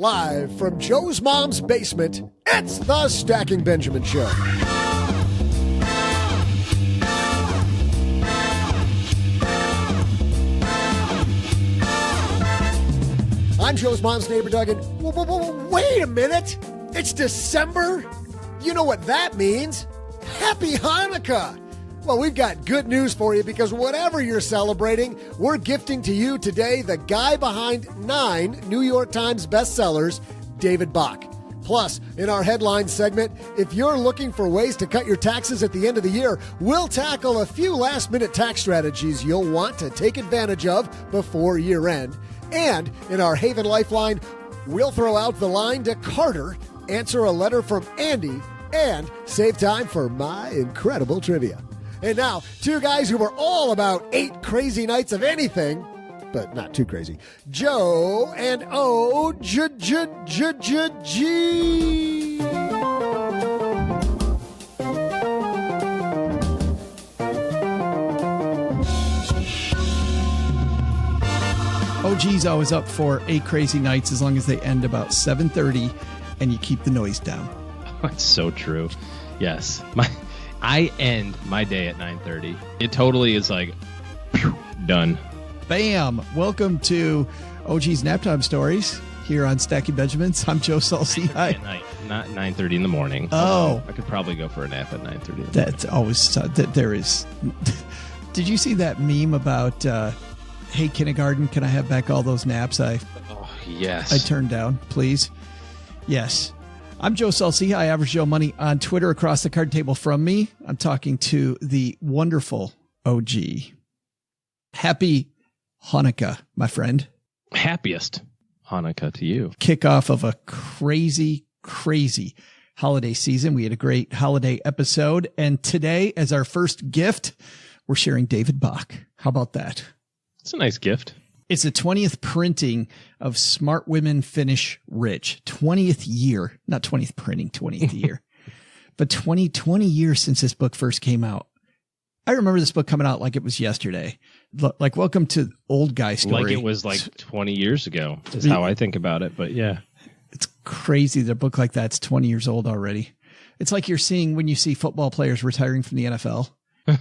Live from Joe's mom's basement, it's the Stacking Benjamin Show. I'm Joe's mom's neighbor, Doug, and wait a minute. It's December? You know what that means. Happy Hanukkah. Well, we've got good news for you because whatever you're celebrating, we're gifting to you today the guy behind 9 New York Times bestsellers, David Bach. Plus, in our headline segment, if you're looking for ways to cut your taxes at the end of the year, we'll tackle a few last-minute tax strategies you'll want to take advantage of before year-end. And in our Haven Lifeline, we'll throw out the line to Carter, answer a letter from Andy, and save time for my incredible trivia. And now, 2 guys who were all about 8 crazy nights of anything, but not too crazy. Joe and O-G. OG's always up for 8 crazy nights as long as they end about 7:30 and you keep the noise down. That's so true. Yes. I end my day at 9:30. It totally is like, done. Bam! Welcome to OG's Naptime Stories here on Stacking Benjamins. I'm Joe Salsi. At night, not 9:30 in the morning. Oh. I could probably go for a nap at 9:30. That's always, there is. Did you see that meme about, hey, kindergarten, can I have back all those naps yes. I turned down, please? Yes. I'm Joe Salsi. I average Joe Money on Twitter. Across the card table from me, I'm talking to the wonderful OG. Happy Hanukkah, my friend. Happiest Hanukkah to you. Kickoff of a crazy holiday season. We had a great holiday episode. And today, as our first gift, we're sharing David Bach. How about that? It's a nice gift. It's the 20th printing of Smart Women Finish Rich. 20th year, not 20th printing, 20th year, but 20 years since this book first came out. I remember this book coming out like it was yesterday. Like, welcome to old guy story. Like it was like 20 years ago is how I think about it. But yeah, it's crazy that a book like that's 20 years old already. It's like you're seeing when you see football players retiring from the NFL.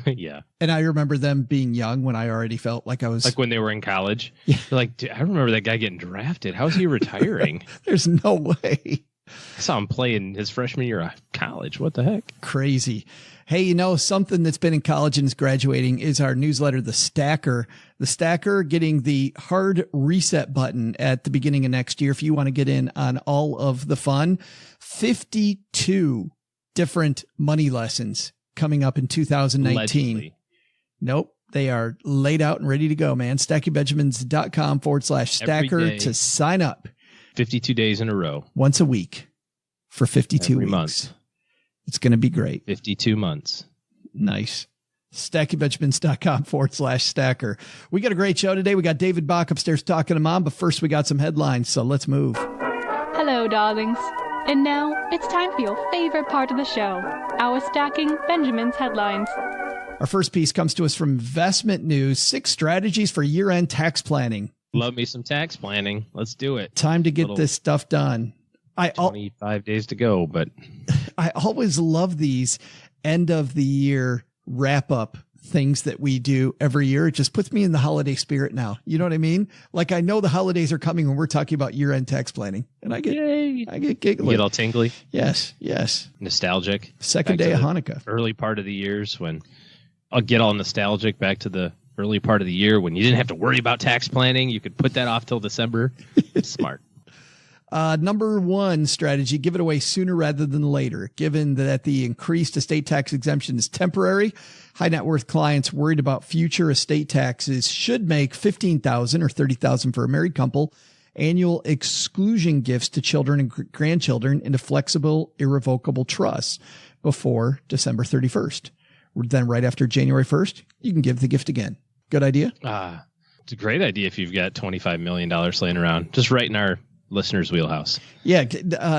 Yeah. And I remember them being young when I already felt like I was. Like when they were in college. Yeah. They're like, dude, I remember that guy getting drafted. How's he retiring? There's no way. I saw him play in his freshman year of college. What the heck? Crazy. Hey, you know, something that's been in college and is graduating is our newsletter, The Stacker. The Stacker getting the hard reset button at the beginning of next year if you want to get in on all of the fun. 52 different money lessons coming up in 2019. Allegedly. Nope. They are laid out and ready to go, man. StackingBenjamins.com/stacker to sign up. 52 days in a row. Once a week for 52 Every weeks. month. It's going to be great. 52 months. Nice. StackingBenjamins.com/stacker. We got a great show today. We got David Bach upstairs talking to Mom, but first we got some headlines, so let's move. Hello, darlings. And now it's time for your favorite part of the show, our Stacking Benjamins headlines. Our first piece comes to us from Investment News, 6 strategies for year-end tax planning. Love me some tax planning. Let's do it. Time to get this stuff done. 25 days to go, but I always love these end of the year wrap up things that we do every year. It just puts me in the holiday spirit now. You know what I mean? Like, I know the holidays are coming when we're talking about year-end tax planning, and I get giggly. You get all tingly. Yes. Nostalgic. Second day of Hanukkah. Early part of the years when I'll get all nostalgic back to the early part of the year when you didn't have to worry about tax planning. You could put that off till December. Smart. Number 1 strategy, give it away sooner rather than later. Given that the increased estate tax exemption is temporary, high net worth clients worried about future estate taxes should make $15,000 or $30,000 for a married couple annual exclusion gifts to children and grandchildren into flexible, irrevocable trusts before December 31st. Then right after January 1st, you can give the gift again. Good idea? It's a great idea if you've got $25 million laying around. Just right in our listeners' wheelhouse. Yeah,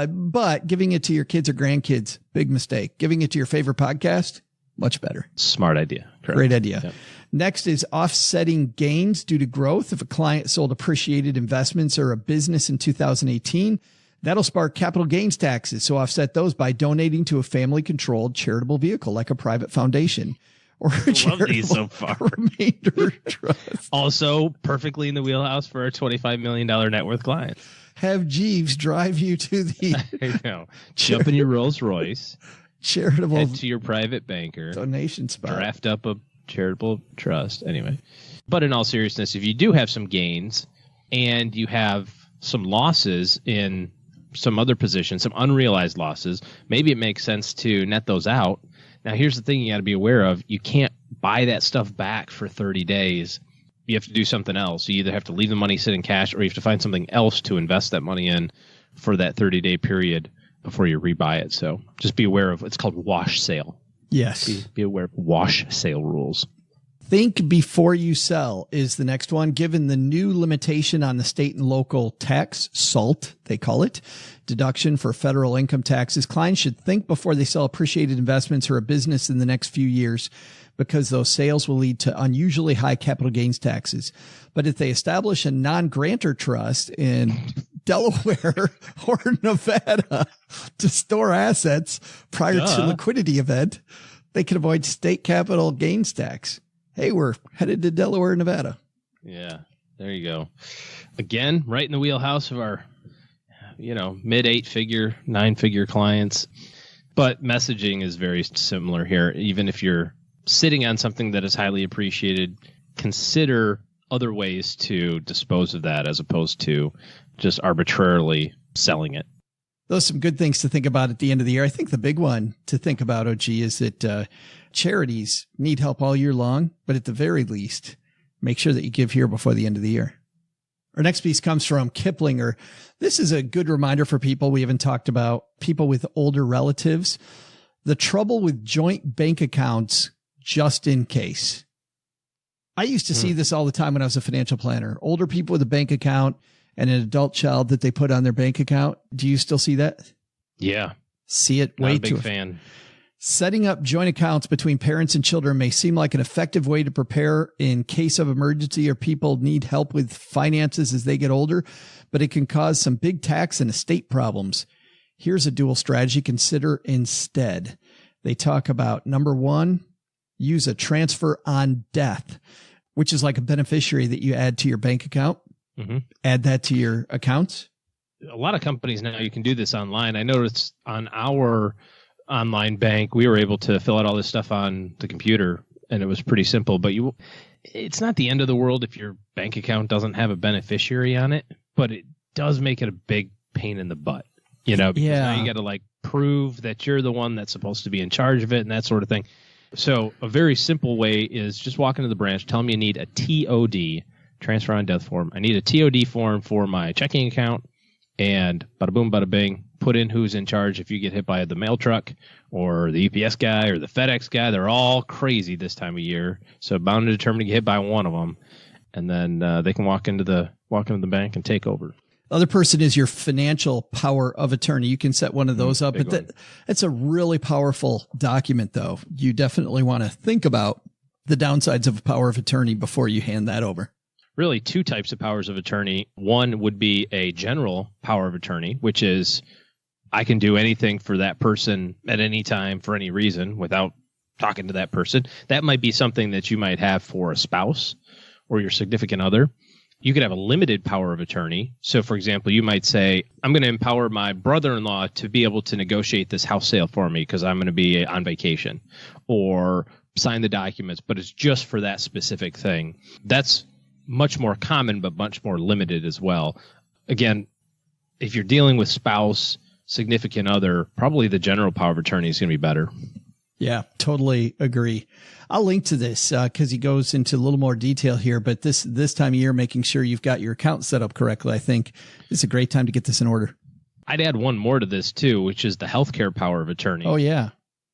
but giving it to your kids or grandkids, big mistake. Giving it to your favorite podcast, much better. Smart idea. Correct. Great idea. Yep. Next is offsetting gains due to growth. If a client sold appreciated investments or a business in 2018, That'll spark capital gains taxes, so offset those by donating to a family-controlled charitable vehicle like a private foundation or a Love these so far. remainder trust. Also, perfectly in the wheelhouse for our $25 million net worth client. Have Jeeves drive you to the I know. Jump in your Rolls Royce, charitable head to your private banker, donation spot. draft up a charitable trust. Anyway, but in all seriousness, if you do have some gains and you have some losses in some other positions, some unrealized losses, maybe it makes sense to net those out. Now, here's the thing you got to be aware of. You can't buy that stuff back for 30 days. You have to do something else. You either have to leave the money sit in cash or you have to find something else to invest that money in for that 30-day period before you rebuy it. So just be aware of, it's called wash sale. Yes. Be aware of wash sale rules. Think before you sell is the next one. Given the new limitation on the state and local tax, SALT, they call it, deduction for federal income taxes, clients should think before they sell appreciated investments or a business in the next few years, because those sales will lead to unusually high capital gains taxes. But if they establish a non-grantor trust in Delaware or Nevada to store assets prior to liquidity event, they can avoid state capital gains tax. Hey, we're headed to Delaware, Nevada. Yeah, there you go. Again, right in the wheelhouse of our, mid 8-figure, 9-figure clients. But messaging is very similar here. Even if you're sitting on something that is highly appreciated, consider other ways to dispose of that as opposed to just arbitrarily selling it. Those are some good things to think about at the end of the year. I think the big one to think about, OG, is that charities need help all year long, but at the very least, make sure that you give here before the end of the year. Our next piece comes from Kiplinger. This is a good reminder for people we haven't talked about, people with older relatives. The trouble with joint bank accounts just in case. I used to see this all the time when I was a financial planner. Older people with a bank account and an adult child that they put on their bank account. Do you still see that? Yeah. See it Not way a big too fan. Setting up joint accounts between parents and children may seem like an effective way to prepare in case of emergency or people need help with finances as they get older, but it can cause some big tax and estate problems. Here's a dual strategy. Consider instead. They talk about, number one, use a transfer on death, which is like a beneficiary that you add to your bank account. Mm-hmm. Add that to your accounts. A lot of companies now, you can do this online. I noticed on our online bank, we were able to fill out all this stuff on the computer, and it was pretty simple. But it's not the end of the world if your bank account doesn't have a beneficiary on it, but it does make it a big pain in the butt, because now you got to prove that you're the one that's supposed to be in charge of it and that sort of thing. So a very simple way is just walk into the branch, tell them you need a TOD, transfer on death form. I need a TOD form for my checking account, and bada boom, bada bing, put in who's in charge. If you get hit by the mail truck or the UPS guy or the FedEx guy, they're all crazy this time of year. So bound and determined to get hit by one of them, and then they can walk into the bank and take over. The other person is your financial power of attorney. You can set one of those up, but it's a really powerful document, though. You definitely want to think about the downsides of a power of attorney before you hand that over. Really two types of powers of attorney. One would be a general power of attorney, which is I can do anything for that person at any time for any reason without talking to that person. That might be something that you might have for a spouse or your significant other. You could have a limited power of attorney. So, for example, you might say, I'm going to empower my brother-in-law to be able to negotiate this house sale for me because I'm going to be on vacation, or sign the documents, but it's just for that specific thing. That's much more common, but much more limited as well. Again, if you're dealing with spouse, significant other, probably the general power of attorney is going to be better. Yeah, totally agree. I'll link to this because he goes into a little more detail here, but this time of year, making sure you've got your account set up correctly, I think is a great time to get this in order. I'd add one more to this too, which is the healthcare power of attorney. Oh, yeah.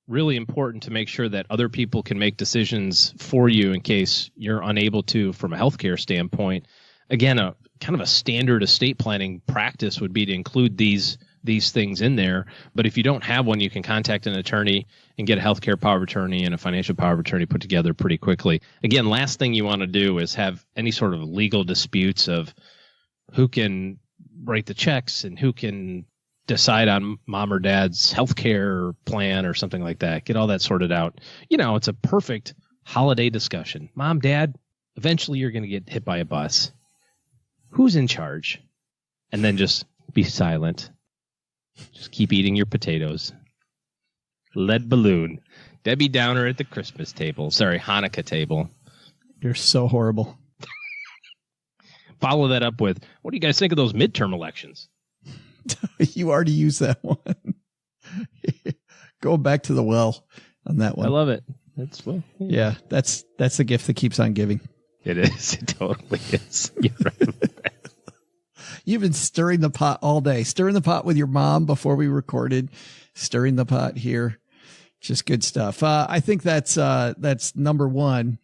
Really important to make sure that other people can make decisions for you in case you're unable to from a healthcare standpoint. Again, a kind of a standard estate planning practice would be to include these things in there. But if you don't have one, you can contact an attorney and get a healthcare power of attorney and a financial power of attorney put together pretty quickly. Again, last thing you want to do is have any sort of legal disputes of who can write the checks and who can decide on mom or dad's healthcare plan or something like that. Get all that sorted out. It's a perfect holiday discussion. Mom, Dad, eventually you're going to get hit by a bus. Who's in charge? And then just be silent. Just keep eating your potatoes. Lead balloon. Debbie Downer at the Christmas table. Sorry, Hanukkah table. You're so horrible. Follow that up with, what do you guys think of those midterm elections? You already used that one. Go back to the well on that one. I love it. Yeah, that's the gift that keeps on giving. It is. It totally is. You're right. You've been stirring the pot all day. Stirring the pot with your mom before we recorded. Stirring the pot here. Just good stuff. I think that's number one.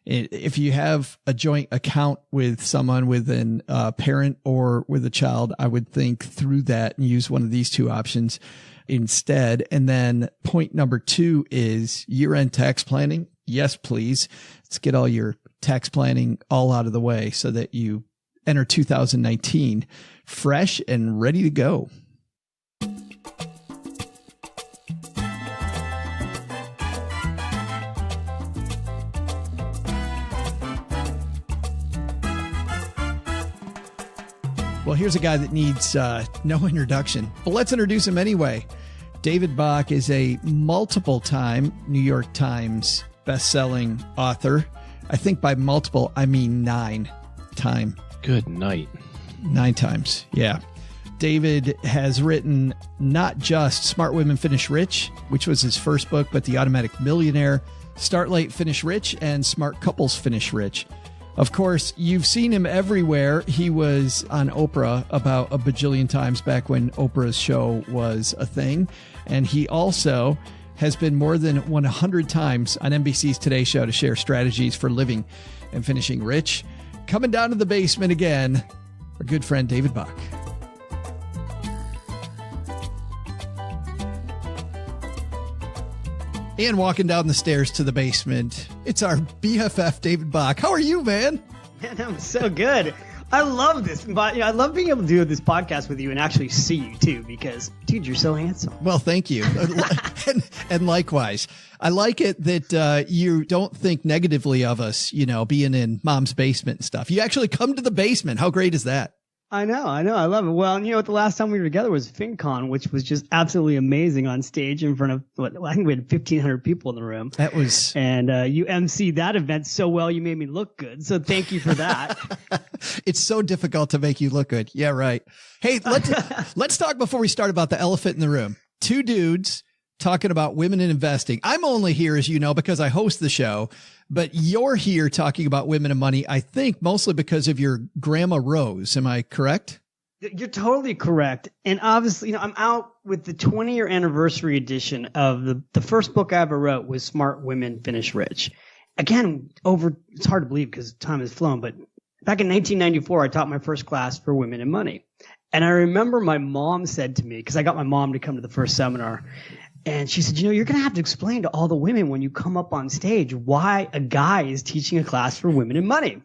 If you have a joint account with someone, with a parent or with a child, I would think through that and use one of these two options instead. And then point number two is year-end tax planning. Yes, please. Let's get all your tax planning all out of the way so that you enter 2019 fresh and ready to go. Well, here's a guy that needs no introduction, but let's introduce him anyway. David Bach is a multiple-time New York Times best-selling author. I think by multiple, I mean 9-time. Good night. 9 times, yeah. David has written not just Smart Women Finish Rich, which was his first book, but The Automatic Millionaire, Start Late, Finish Rich, and Smart Couples Finish Rich. Of course, you've seen him everywhere. He was on Oprah about a bajillion times back when Oprah's show was a thing. And he also has been more than 100 times on NBC's Today Show to share strategies for living and finishing rich. Coming down to the basement again, our good friend David Bach. And walking down the stairs to the basement, it's our BFF, David Bach. How are you, man? Man, I'm so good. I love this. But I love being able to do this podcast with you and actually see you, too, because, dude, you're so handsome. Well, thank you. and likewise. I like it that you don't think negatively of us, being in mom's basement and stuff. You actually come to the basement. How great is that? I know. I love it. Well, the last time we were together was FinCon, which was just absolutely amazing on stage in front of, I think we had 1,500 people in the room. That was. And you emceed that event so well, you made me look good. So thank you for that. It's so difficult to make you look good. Yeah, right. Hey, let's talk before we start about the elephant in the room. 2 dudes talking about women in investing. I'm only here, as you know, because I host the show, but you're here talking about women and money, I think mostly because of your grandma Rose. Am I correct? You're totally correct. And obviously, I'm out with the 20-year anniversary edition of the first book I ever wrote was Smart Women Finish Rich. Again, it's hard to believe because time has flown, but back in 1994, I taught my first class for women and money. And I remember my mom said to me, because I got my mom to come to the first seminar, and she said, you're going to have to explain to all the women when you come up on stage why a guy is teaching a class for women and money.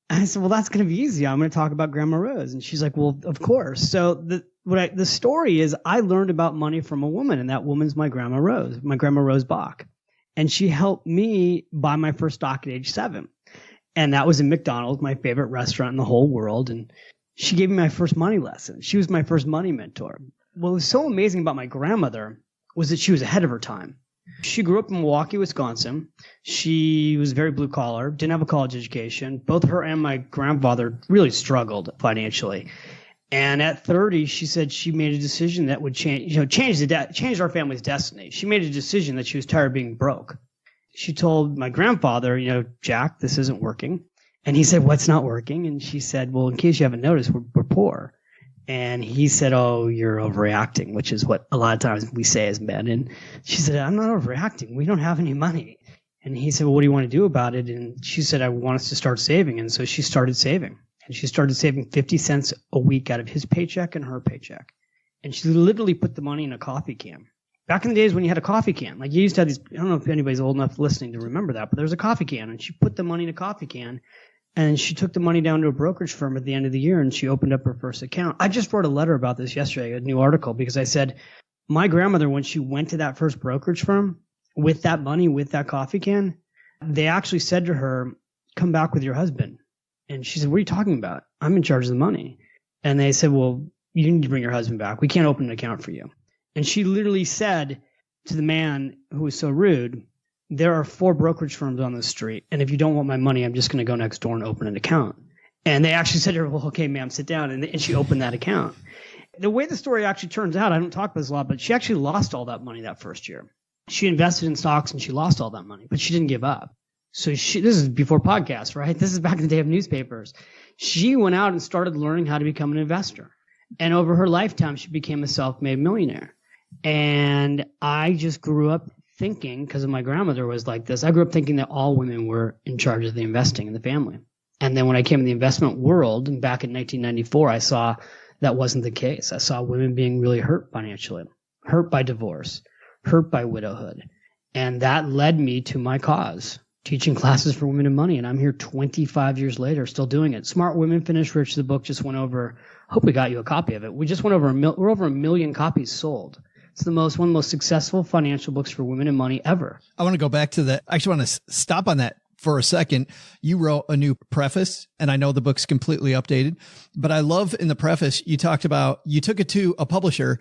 And I said, well, that's going to be easy. I'm going to talk about Grandma Rose. And she's like, well, of course. So the story is I learned about money from a woman, and that woman's my Grandma Rose Bach. And she helped me buy my first stock at age 7. And that was in McDonald's, my favorite restaurant in the whole world. And she gave me my first money lesson. She was my first money mentor. What was so amazing about my grandmother was that she was ahead of her time. She grew up in Milwaukee, Wisconsin. She was very blue collar, didn't have a college education. Both her and my grandfather really struggled financially. And at 30, she said she made a decision that would change our family's destiny. She made a decision that she was tired of being broke. She told my grandfather, Jack, this isn't working. And he said, what's not working? And she said, well, in case you haven't noticed, we're poor. And he said, oh, you're overreacting, which is what a lot of times we say as men. And she said, I'm not overreacting. We don't have any money. And he said, well, what do you want to do about it? And she said, I want us to start saving. And so she started saving. And she started saving 50 cents a week out of his paycheck and her paycheck. And she literally put the money in a coffee can. Back in the days when you had a coffee can, like you used to have these, I don't know if anybody's old enough listening to remember that, but there was a coffee can. And she put the money in a coffee can. And she took the money down to a brokerage firm at the end of the year and she opened up her first account. I just wrote a letter about this yesterday, a new article, because I said, my grandmother, when she went to that first brokerage firm with that money, with that coffee can, they actually said to her, come back with your husband. And she said, what are you talking about? I'm in charge of the money. And they said, well, you need to bring your husband back. We can't open an account for you. And she literally said to the man who was so rude, there are 4 brokerage firms on the street, and if you don't want my money, I'm just going to go next door and open an account. And they actually said to her, well, okay, ma'am, sit down. And she opened that account. The way the story actually turns out, I don't talk about this a lot, but she actually lost all that money that first year. She invested in stocks and she lost all that money, but she didn't give up. So this is before podcasts, right? This is back in the day of newspapers. She went out and started learning how to become an investor. And over her lifetime, she became a self-made millionaire. And I just grew up thinking, because my grandmother was like this, I grew up thinking that all women were in charge of the investing in the family. And then when I came in the investment world, and back in 1994, I saw that wasn't the case. I saw women being really hurt financially, hurt by divorce, hurt by widowhood. And that led me to my cause, teaching classes for women and money. And I'm here 25 years later, still doing it. Smart Women Finish Rich, the book just went over, I hope we got you a copy of it. We just went over, we're over 1 million copies sold. It's one of the most successful financial books for women and money ever. I want to go back to that. I actually want to stop on that for a second. You wrote a new preface, and I know the book's completely updated, but I love in the preface, you talked about, you took it to a publisher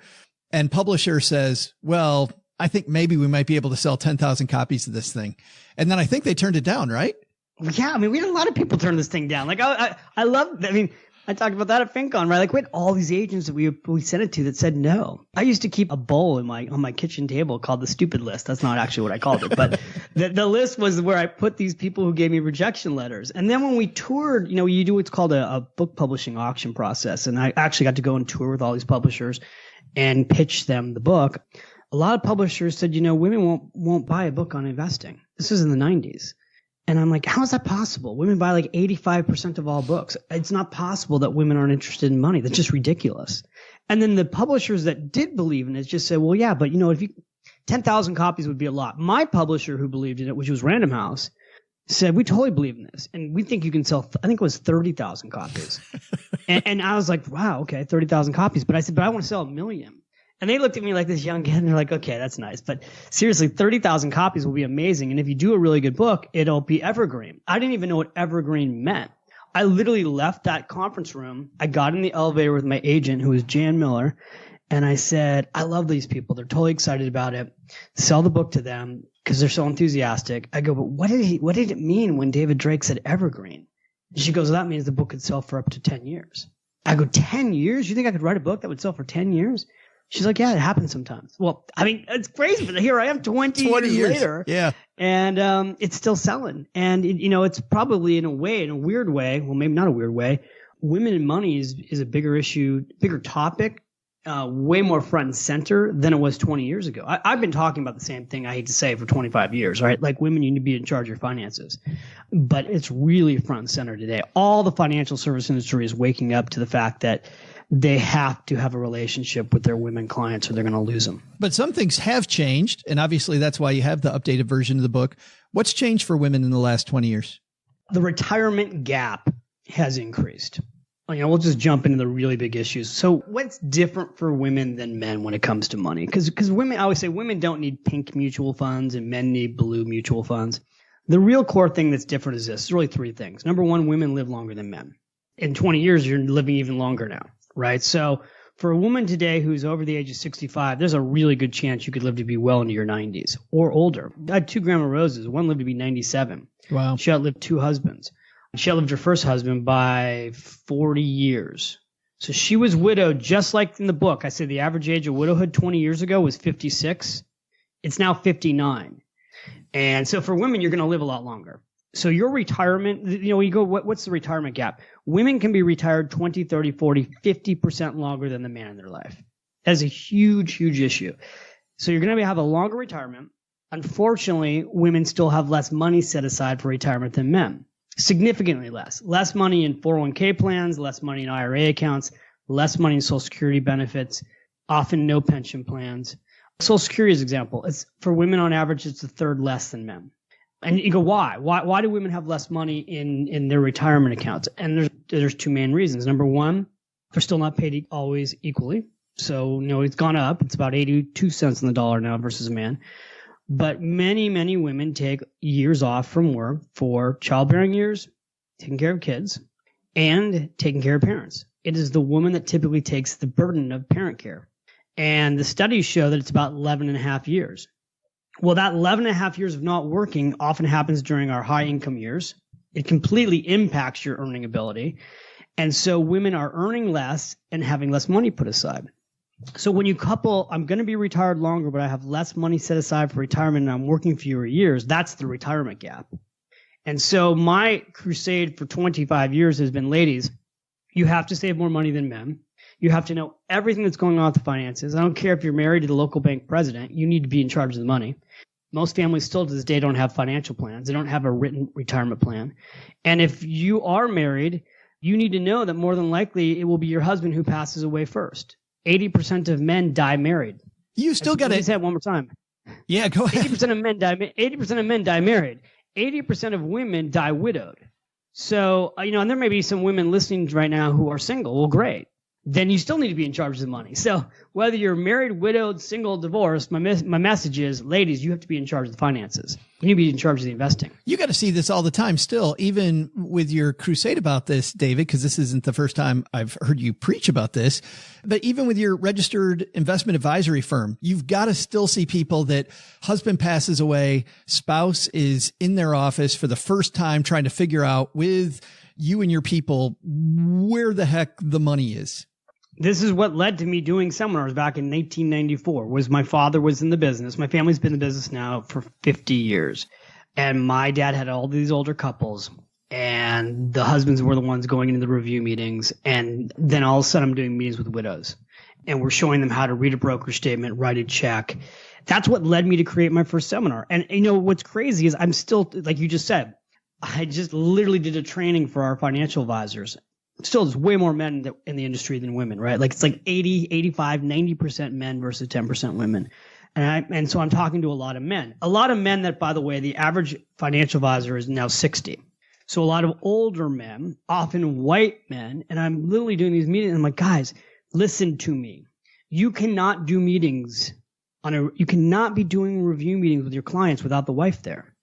and publisher says, well, I think maybe we might be able to sell 10,000 copies of this thing. And then I think they turned it down, right? Yeah. I mean, we had a lot of people turn this thing down. Like I love, I mean, I talked about that at FinCon, right? Like we had all these agents that we sent it to that said no. I used to keep a bowl on my kitchen table called the stupid list. That's not actually what I called it, but the list was where I put these people who gave me rejection letters. And then when we toured, you do what's called a book publishing auction process. And I actually got to go and tour with all these publishers and pitch them the book. A lot of publishers said, women won't buy a book on investing. This was in the 90s. And I'm like, how is that possible? Women buy like 85% of all books. It's not possible that women aren't interested in money. That's just ridiculous. And then the publishers that did believe in it just said, well, yeah, but if 10,000 copies would be a lot. My publisher who believed in it, which was Random House, said, we totally believe in this. And we think you can sell, I think it was 30,000 copies. and I was like, wow, okay, 30,000 copies. But I said, but I want to sell 1 million. And they looked at me like this young kid and they're like, okay, that's nice. But seriously, 30,000 copies will be amazing. And if you do a really good book, it'll be evergreen. I didn't even know what evergreen meant. I literally left that conference room. I got in the elevator with my agent, who was Jan Miller. And I said, I love these people. They're totally excited about it. Sell the book to them because they're so enthusiastic. I go, but what did it mean when David Drake said evergreen? And she goes, well, that means the book could sell for up to 10 years. I go, 10 years? You think I could write a book that would sell for 10 years? She's like, yeah, it happens sometimes. Well, I mean, it's crazy, but here I am 20 years later. Yeah. And it's still selling. And, it's probably in a weird way, well, maybe not a weird way, women and money is a bigger issue, bigger topic, way more front and center than it was 20 years ago. I've been talking about the same thing, I hate to say, for 25 years, right? Like women need to be in charge of your finances. But it's really front and center today. All the financial service industry is waking up to the fact that they have to have a relationship with their women clients or they're going to lose them. But some things have changed. And obviously that's why you have the updated version of the book. What's changed for women in the last 20 years? The retirement gap has increased. We'll just jump into the really big issues. So what's different for women than men when it comes to money? Because women, I always say women don't need pink mutual funds and men need blue mutual funds. The real core thing that's different is this. It's really 3 things. Number 1, women live longer than men. In 20 years, you're living even longer now. Right. So for a woman today who's over the age of 65, there's a really good chance you could live to be well into your 90s or older. I had 2 Grandma Roses. One lived to be 97. Wow. She outlived 2 husbands. She outlived her first husband by 40 years. So she was widowed, just like in the book. I said the average age of widowhood 20 years ago was 56. It's now 59. And so for women, you're going to live a lot longer. So your retirement, you go, what's the retirement gap? Women can be retired 20, 30, 40, 50% longer than the man in their life. That's a huge, huge issue. So you're going to have a longer retirement. Unfortunately, women still have less money set aside for retirement than men. Significantly less. Less money in 401k plans, less money in IRA accounts, less money in Social Security benefits, often no pension plans. Social Security is an example. It's, for women on average, it's a third less than men. And you go, why? Why do women have less money in their retirement accounts? And there's two main reasons. Number one, they're still not paid always equally. So, it's gone up. It's about 82 cents on the dollar now versus a man. But many, many women take years off from work for childbearing years, taking care of kids, and taking care of parents. It is the woman that typically takes the burden of parent care. And the studies show that it's about 11 and a half years. Well, that 11 and a half years of not working often happens during our high income years. It completely impacts your earning ability. And so women are earning less and having less money put aside. So when you couple, I'm going to be retired longer, but I have less money set aside for retirement and I'm working fewer years, that's the retirement gap. And so my crusade for 25 years has been, ladies, you have to save more money than men. You have to know everything that's going on with the finances. I don't care if you're married to the local bank president. You need to be in charge of the money. Most families still to this day don't have financial plans. They don't have a written retirement plan. And if you are married, you need to know that more than likely it will be your husband who passes away first. 80% of men die married. You still got to say it one more time. Yeah, go ahead. 80% of men die. 80% of men die married. 80% of women die widowed. So, and there may be some women listening right now who are single. Well, great. Then you still need to be in charge of the money. So whether you're married, widowed, single, divorced, my message is, ladies, you have to be in charge of the finances. You need to be in charge of the investing. You got to see this all the time still, even with your crusade about this, David, because this isn't the first time I've heard you preach about this. But even with your registered investment advisory firm, you've got to still see people that husband passes away, spouse is in their office for the first time trying to figure out with you and your people where the heck the money is. This is what led to me doing seminars back in 1994. Was my father was in the business. My family's been in the business now for 50 years. And my dad had all these older couples. And the husbands were the ones going into the review meetings. And then all of a sudden I'm doing meetings with widows. And we're showing them how to read a broker statement, write a check. That's what led me to create my first seminar. And what's crazy is I'm still, like you just said, I just literally did a training for our financial advisors. Still, there's way more men in the industry than women, right? Like it's like 80, 85, 90% men versus 10% women. And so I'm talking to a lot of men. A lot of men that, by the way, the average financial advisor is now 60. So a lot of older men, often white men, and I'm literally doing these meetings. And I'm like, guys, listen to me. You cannot do meetings you cannot be doing review meetings with your clients without the wife there.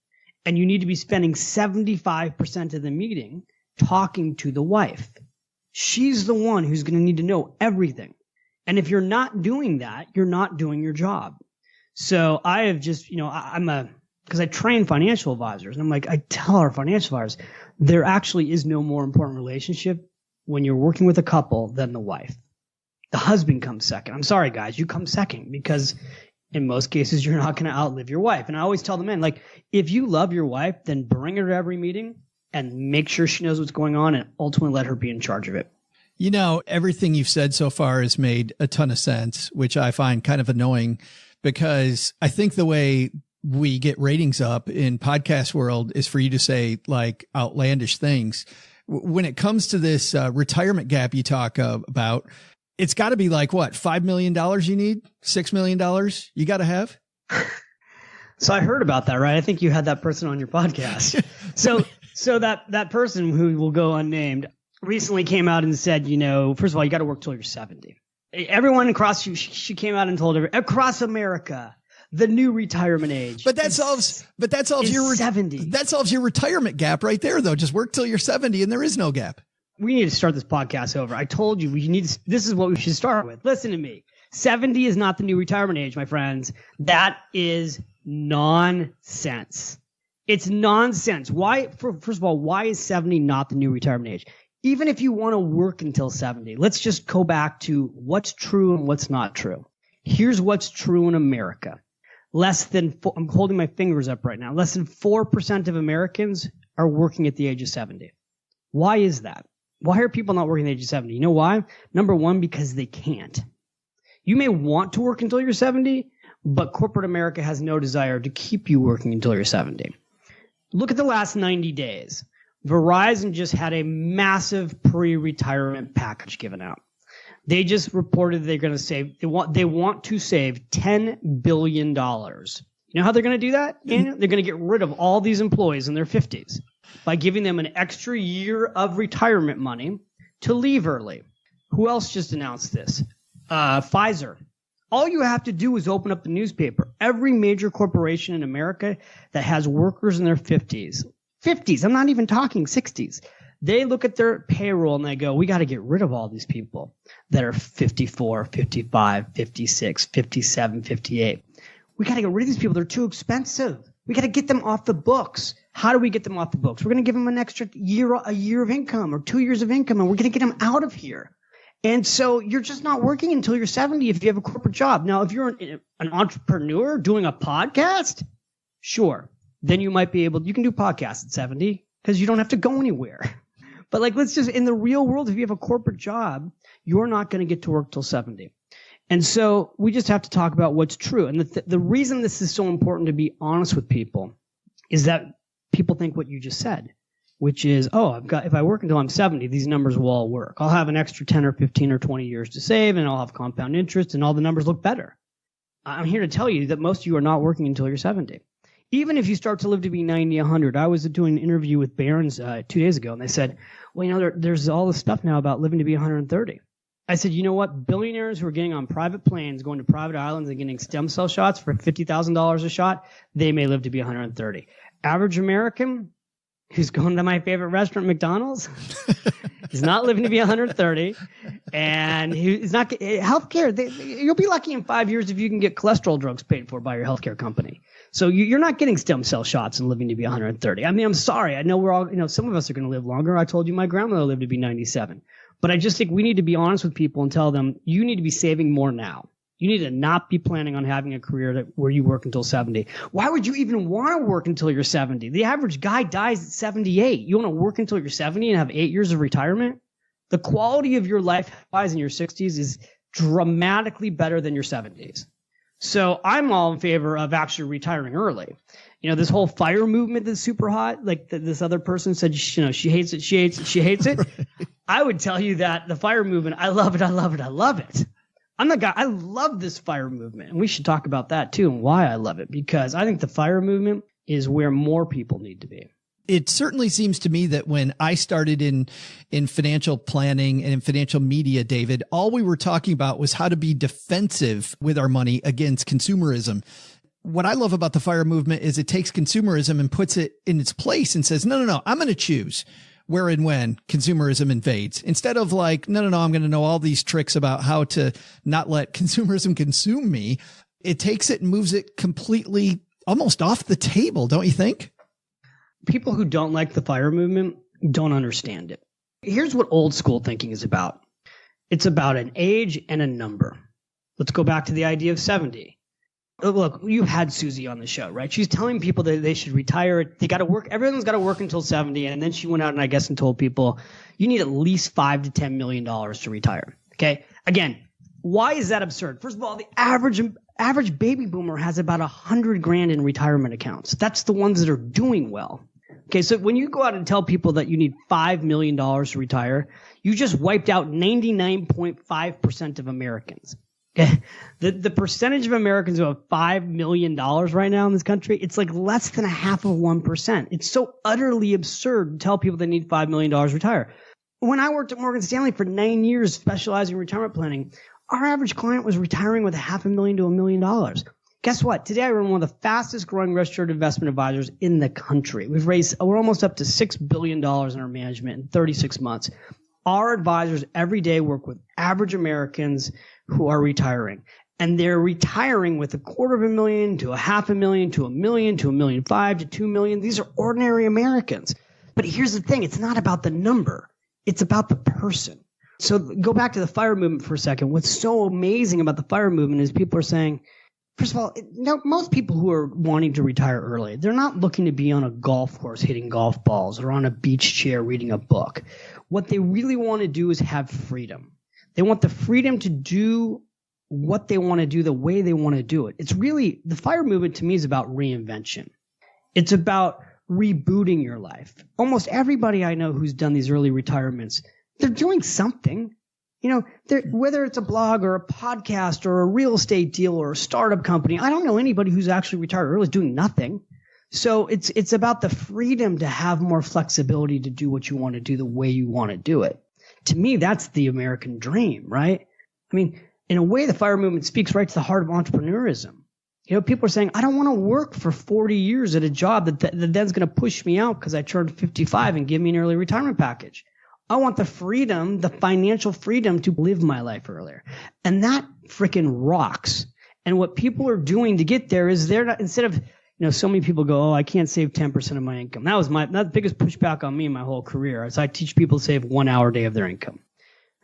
And you need to be spending 75% of the meeting talking to the wife. She's the one who's going to need to know everything. And if you're not doing that, you're not doing your job. So I have just, because I train financial advisors, and I'm like, I tell our financial advisors, there actually is no more important relationship when you're working with a couple than the wife. The husband comes second. I'm sorry, guys, you come second because in most cases, you're not going to outlive your wife. And I always tell the men, like, if you love your wife, then bring her to every meeting and make sure she knows what's going on and ultimately let her be in charge of it. Everything you've said so far has made a ton of sense, which I find kind of annoying because I think the way we get ratings up in podcast world is for you to say like outlandish things. When it comes to this retirement gap you talk about, it's got to be like what, $5 million you need, $6 million you got to have. So I heard about that, right? I think you had that person on your podcast. So that person who will go unnamed recently came out and said, first of all, you got to work till you're 70. Everyone she came out and told across America, the new retirement age. But that solves your 70. That solves your retirement gap right there, though. Just work till you're 70 and there is no gap. We need to start this podcast over. I told you this is what we should start with. Listen to me. 70 is not the new retirement age, my friends. That is nonsense. It's nonsense. Why? First of all, why is 70 not the new retirement age? Even if you want to work until 70, let's just go back to what's true and what's not true. Here's what's true in America. I'm holding my fingers up right now. Less than 4% of Americans are working at the age of 70. Why is that? Why are people not working at the age of 70? You know why? Number one, because they can't. You may want to work until you're 70, but corporate America has no desire to keep you working until you're 70. Look at the last 90 days. Verizon just had a massive pre-retirement package given out. They just reported they're going to save, they want to save $10 billion You know how they're going to do that, Daniel? They're going to get rid of all these employees in their 50s by giving them an extra year of retirement money to leave early. Who else just announced this? Pfizer. All you have to do is open up the newspaper. Every major corporation in America that has workers in their 50s, I'm not even talking 60s, they look at their payroll and they go, we got to get rid of all these people that are 54, 55, 56, 57, 58. We got to get rid of these people. They're too expensive. We got to get them off the books. How do we get them off the books? We're going to give them an extra year, a year of income or 2 years of income, and we're going to get them out of here. And so you're just not working until you're 70 if you have a corporate job. Now, if you're an entrepreneur doing a podcast, sure, then you might be able – you can do podcasts at 70 because you don't have to go anywhere. But like, let's just – in the real world, if you have a corporate job, you're not going to get to work till 70. And so we just have to talk about what's true. And the reason this is so important to be honest with people is that people think what you just said, which is, if I work until I'm 70, these numbers will all work. I'll have an extra 10 or 15 or 20 years to save, and I'll have compound interest, and all the numbers look better. I'm here to tell you that most of you are not working until you're 70. Even if you start to live to be 90, 100. I was doing an interview with Barron's 2 days ago, and they said, well, there's all this stuff now about living to be 130. I said, you know what? Billionaires who are getting on private planes, going to private islands and getting stem cell shots for $50,000 a shot, they may live to be 130. Average American who's going to my favorite restaurant, McDonald's, is not living to be 130. And he's not healthcare. You'll be lucky in 5 years if you can get cholesterol drugs paid for by your healthcare company. So you're not getting stem cell shots and living to be 130. I mean, I'm sorry. I know we're all, some of us are going to live longer. I told you my grandmother lived to be 97. But I just think we need to be honest with people and tell them you need to be saving more now. You need to not be planning on having a career where you work until 70. Why would you even want to work until you're 70? The average guy dies at 78. You want to work until you're 70 and have 8 years of retirement? The quality of your life in your 60s is dramatically better than your 70s. So I'm all in favor of actually retiring early. This whole FIRE movement that's super hot, like this other person said, she hates it, she hates it. Right. I would tell you that the FIRE movement, I love it. I'm the guy, I love this FIRE movement. And we should talk about that too and why I love it, because I think the FIRE movement is where more people need to be. It certainly seems to me that when I started in financial planning and in financial media, David, all we were talking about was how to be defensive with our money against consumerism. What I love about the FIRE movement is it takes consumerism and puts it in its place and says, no, I'm going to choose where and when consumerism invades. Instead of like, no, I'm going to know all these tricks about how to not let consumerism consume me. It takes it and moves it completely almost off the table, don't you think? People who don't like the FIRE movement don't understand it. Here's what old school thinking is about. It's about an age and a number. Let's go back to the idea of 70. Look, you had Susie on the show, right? She's telling people that they should retire. They got to work. Everyone's got to work until 70. And then she went out and told people you need at least $5 to $10 million to retire. Okay. Again, why is that absurd? First of all, the average baby boomer has about $100,000 in retirement accounts. That's the ones that are doing well. Okay. So when you go out and tell people that you need $5 million to retire, you just wiped out 99.5% of Americans. Okay. The percentage of Americans who have $5 million right now in this country, it's like less than 0.5%. It's so utterly absurd to tell people they need $5 million to retire. When I worked at Morgan Stanley for 9 years specializing in retirement planning, our average client was retiring with $500,000 to $1 million. Guess what? Today I run one of the fastest growing registered investment advisors in the country. We're almost up to $6 billion in our management in 36 months. Our advisors every day work with average Americans who are retiring. And they're retiring with $250,000 to $500,000 to $1 million to $1.5 million to $2 million. These are ordinary Americans. But here's the thing. It's not about the number. It's about the person. So go back to the FIRE movement for a second. What's so amazing about the FIRE movement is people are saying, first of all, most people who are wanting to retire early, they're not looking to be on a golf course hitting golf balls or on a beach chair reading a book. What they really want to do is have freedom. They want the freedom to do what they want to do the way they want to do it. It's really, the FIRE movement to me is about reinvention. It's about rebooting your life. Almost everybody I know who's done these early retirements, they're doing something. Whether it's a blog or a podcast or a real estate deal or a startup company, I don't know anybody who's actually retired early is doing nothing. So it's about the freedom to have more flexibility to do what you want to do the way you want to do it. To me, that's the American dream, right? I mean, in a way, the FIRE movement speaks right to the heart of entrepreneurism. People are saying, I don't want to work for 40 years at a job that then's going to push me out because I turned 55 and give me an early retirement package. I want the freedom, the financial freedom to live my life earlier. And that freaking rocks. And what people are doing to get there is they're not, instead of, so many people go, oh, I can't save 10% of my income. That's the biggest pushback on me in my whole career. Is I teach people to save 1 hour a day of their income.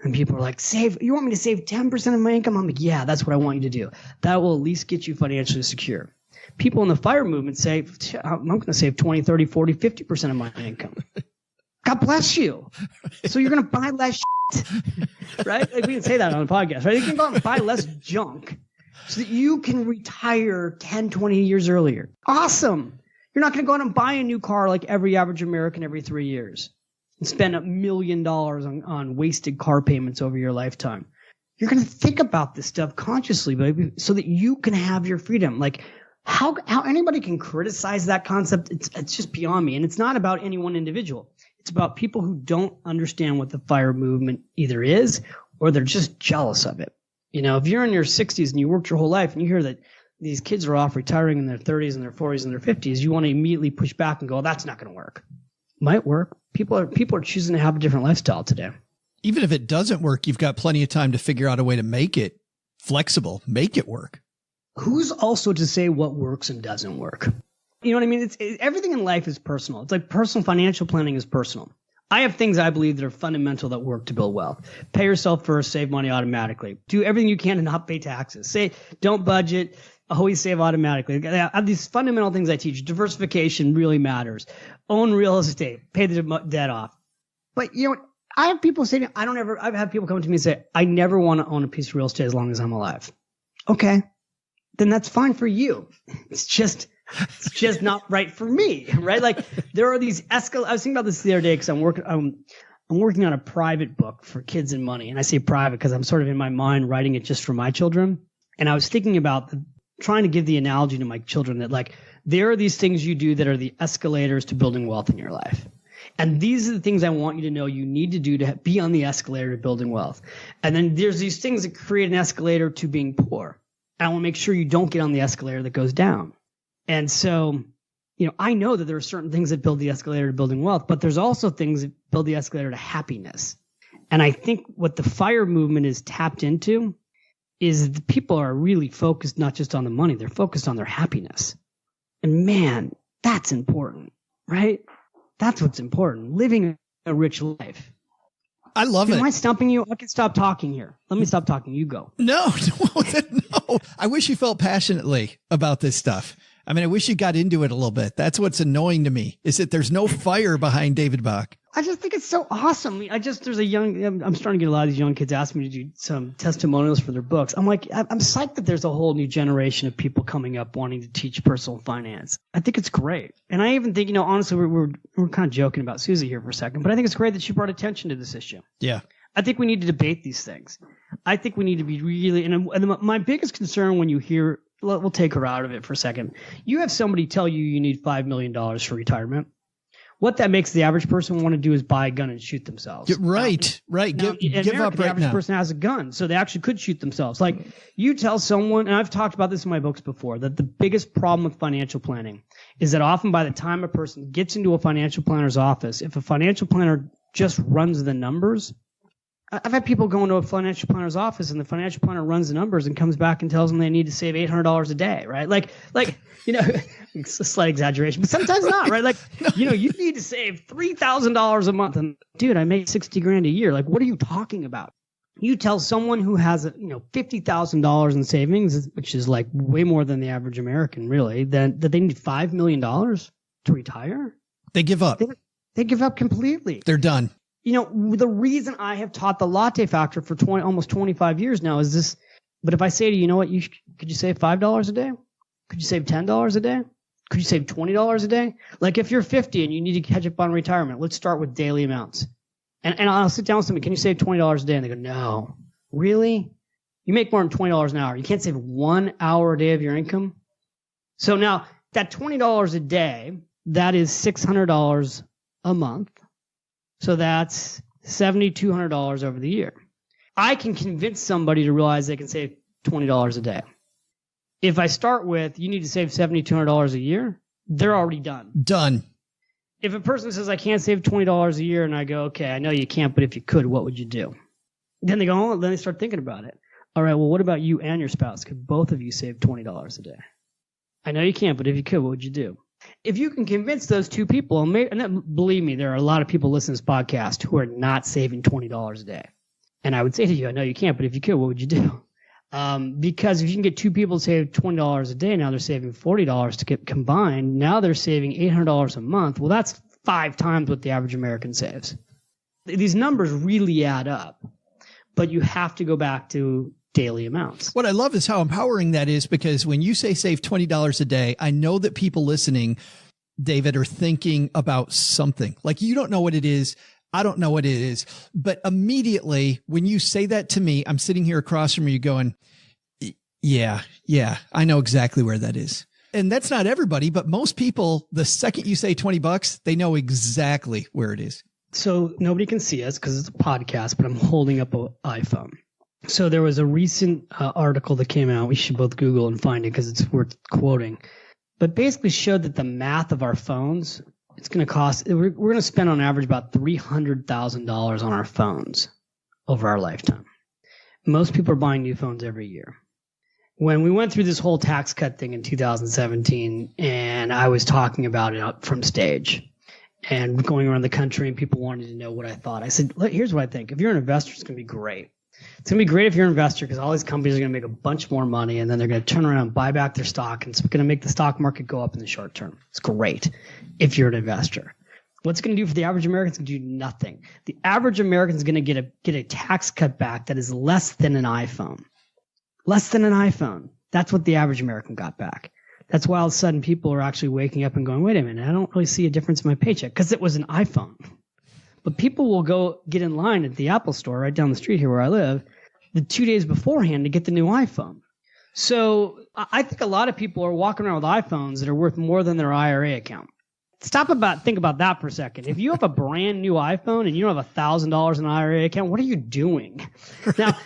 And people are like, you want me to save 10% of my income? I'm like, yeah, that's what I want you to do. That will at least get you financially secure. People in the FIRE movement say, I'm going to save 20, 30, 40, 50% of my income. God bless you. So you're going to buy less shit, right? Like we can say that on a podcast, right? You can go out and buy less junk so that you can retire 10, 20 years earlier. Awesome. You're not going to go out and buy a new car like every average American every 3 years and spend $1 million on wasted car payments over your lifetime. You're going to think about this stuff consciously, baby, so that you can have your freedom. Like how anybody can criticize that concept, it's just beyond me. And it's not about any one individual. It's about people who don't understand what the FIRE movement either is or they're just jealous of it. If you're in your 60s and you worked your whole life and you hear that these kids are off retiring in their 30s and their 40s and their 50s, you want to immediately push back and go, that's not going to work. Might work. People are choosing to have a different lifestyle today. Even if it doesn't work, you've got plenty of time to figure out a way to make it flexible, make it work. Who's also to say what works and doesn't work? You know what I mean? Everything in life is personal. It's like personal financial planning is personal. I have things I believe that are fundamental that work to build wealth. Pay yourself first, save money automatically. Do everything you can to not pay taxes. Don't budget, always save automatically. I have these fundamental things I teach. Diversification really matters. Own real estate, pay the debt off. But I have people say, I've had people come to me and say, I never want to own a piece of real estate as long as I'm alive. Okay, then that's fine for you. It's just not right for me, right? Like there are these I was thinking about this the other day because I'm working on a private book for kids and money. And I say private because I'm sort of in my mind writing it just for my children. And I was thinking about trying to give the analogy to my children that like there are these things you do that are the escalators to building wealth in your life. And these are the things I want you to know you need to do to be on the escalator to building wealth. And then there's these things that create an escalator to being poor. And I want to make sure you don't get on the escalator that goes down. And so, I know that there are certain things that build the escalator to building wealth, but there's also things that build the escalator to happiness. And I think what the FIRE movement is tapped into is the people are really focused not just on the money, they're focused on their happiness. And man, that's important, right? That's what's important. Living a rich life. I love it. Am I stumping you? I can stop talking here. Let me stop talking. You go. No. I wish you felt passionately about this stuff. I mean, I wish you got into it a little bit. That's what's annoying to me is that there's no fire behind David Bach. I just think it's so awesome. I'm starting to get a lot of these young kids asking me to do some testimonials for their books. I'm like, I'm psyched that there's a whole new generation of people coming up wanting to teach personal finance. I think it's great. And I even think, honestly, we're kind of joking about Susie here for a second, but I think it's great that she brought attention to this issue. Yeah. I think we need to debate these things. I think we need to be really, and my biggest concern when you hear, we'll take her out of it for a second. You have somebody tell you need $5 million for retirement. What that makes the average person want to do is buy a gun and shoot themselves. Right. Give up right now. The average person has a gun, so they actually could shoot themselves. Like you tell someone, and I've talked about this in my books before, that the biggest problem with financial planning is that often by the time a person gets into a financial planner's office, if a financial planner just runs the numbers, I've had people go into a financial planner's office and the financial planner runs the numbers and comes back and tells them they need to save $800 a day, right? Like, it's a slight exaggeration, but sometimes not, right? Like, you need to save $3,000 a month. And dude, I make $60,000 a year. Like, what are you talking about? You tell someone who has, $50,000 in savings, which is like way more than the average American, really, that they need $5 million to retire. They give up. They give up completely. They're done. The reason I have taught the latte factor for almost 25 years now is this. But if I say to you, could you save $5 a day? Could you save $10 a day? Could you save $20 a day? Like if you're 50 and you need to catch up on retirement, let's start with daily amounts. And I'll sit down with somebody, can you save $20 a day? And they go, no. Really? You make more than $20 an hour. You can't save 1 hour a day of your income? So now that $20 a day, that is $600 a month. So that's $7,200 over the year. I can convince somebody to realize they can save $20 a day. If I start with, you need to save $7,200 a year, they're already done. Done. If a person says, I can't save $20 a year, and I go, okay, I know you can't, but if you could, what would you do? Then they go, oh, then they start thinking about it. All right, well, what about you and your spouse? Could both of you save $20 a day? I know you can't, but if you could, what would you do? If you can convince those two people, and believe me, there are a lot of people listening to this podcast who are not saving $20 a day. And I would say to you, I know you can't, but if you could, what would you do? Because if you can get two people to save $20 a day, now they're saving $40 to get combined. Now they're saving $800 a month. Well, that's 5 times what the average American saves. These numbers really add up, but you have to go back to daily amounts. What I love is how empowering that is, because when you say save $20 a day, I know that people listening, David, are thinking about something. Like, you don't know what it is. I don't know what it is. But immediately when you say that to me, I'm sitting here across from you going, yeah, I know exactly where that is. And that's not everybody, but most people, the second you say $20, they know exactly where it is. So nobody can see us because it's a podcast, but I'm holding up an iPhone. So there was a recent article that came out. We should both Google and find it because it's worth quoting. But basically showed that the math of our phones, it's going to cost, we're going to spend on average about $300,000 on our phones over our lifetime. Most people are buying new phones every year. When we went through this whole tax cut thing in 2017, and I was talking about it out from stage and going around the country, and people wanted to know what I thought. I said, look, here's what I think. If you're an investor, it's going to be great. It's going to be great if you're an investor because all these companies are going to make a bunch more money, and then they're going to turn around and buy back their stock, and it's going to make the stock market go up in the short term. It's great if you're an investor. What's it going to do for the average American? It's going to do nothing. The average American is going to get a tax cut back that is less than an iPhone. Less than an iPhone. That's what the average American got back. That's why all of a sudden people are actually waking up and going, wait a minute, I don't really see a difference in my paycheck because it was an iPhone. But people will go get in line at the Apple store right down the street here where I live the 2 days beforehand to get the new iPhone. So I think a lot of people are walking around with iPhones that are worth more than their IRA account. Think about that for a second. If you have a brand new iPhone and you don't have $1,000 in an IRA account, what are you doing? Now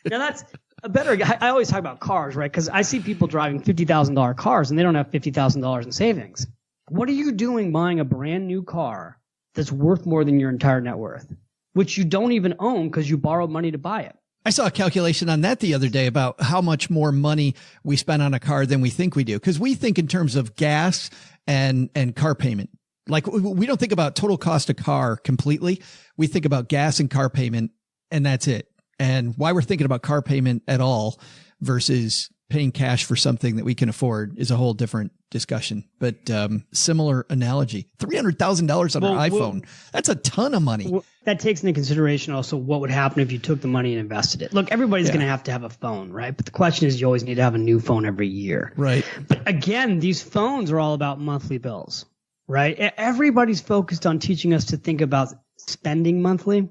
that's a better. I always talk about cars, right? Because I see people driving $50,000 cars and they don't have $50,000 in savings. What are you doing buying a brand new car that's worth more than your entire net worth, which you don't even own because you borrowed money to buy it? I saw a calculation on that the other day about how much more money we spend on a car than we think we do. Because we think in terms of gas and car payment. Like, we don't think about total cost of car completely. We think about gas and car payment, and that's it. And why we're thinking about car payment at all versus paying cash for something that we can afford is a whole different discussion. But similar analogy, $300,000 on an iPhone. That's a ton of money. That takes into consideration also what would happen if you took the money and invested it. Look, everybody's going to have a phone, right? But the question is, you always need to have a new phone every year. Right. But again, these phones are all about monthly bills, right? Everybody's focused on teaching us to think about spending monthly.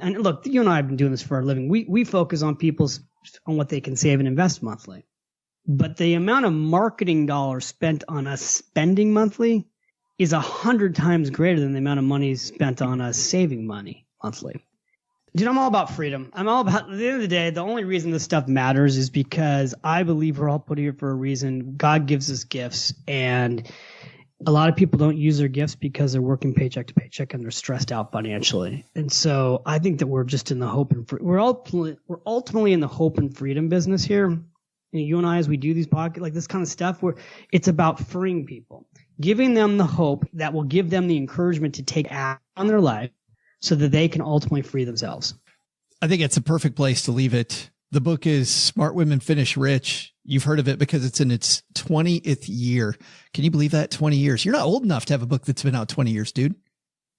And look, you and I have been doing this for a living. We focus on on what they can save and invest monthly. But the amount of marketing dollars spent on us spending monthly is 100 times greater than the amount of money spent on us saving money monthly. Dude, I'm all about freedom. At the end of the day, the only reason this stuff matters is because I believe we're all put here for a reason. God gives us gifts, and a lot of people don't use their gifts because they're working paycheck to paycheck and they're stressed out financially. And so I think that we're just in the hope and we're ultimately in the hope and freedom business here. You and I, as we do these podcasts, like this kind of stuff, where it's about freeing people, giving them the hope that will give them the encouragement to take action on their life so that they can ultimately free themselves. I think it's a perfect place to leave it. The book is Smart Women Finish Rich. You've heard of it because it's in its 20th year. Can you believe that? 20 years. You're not old enough to have a book that's been out 20 years, dude.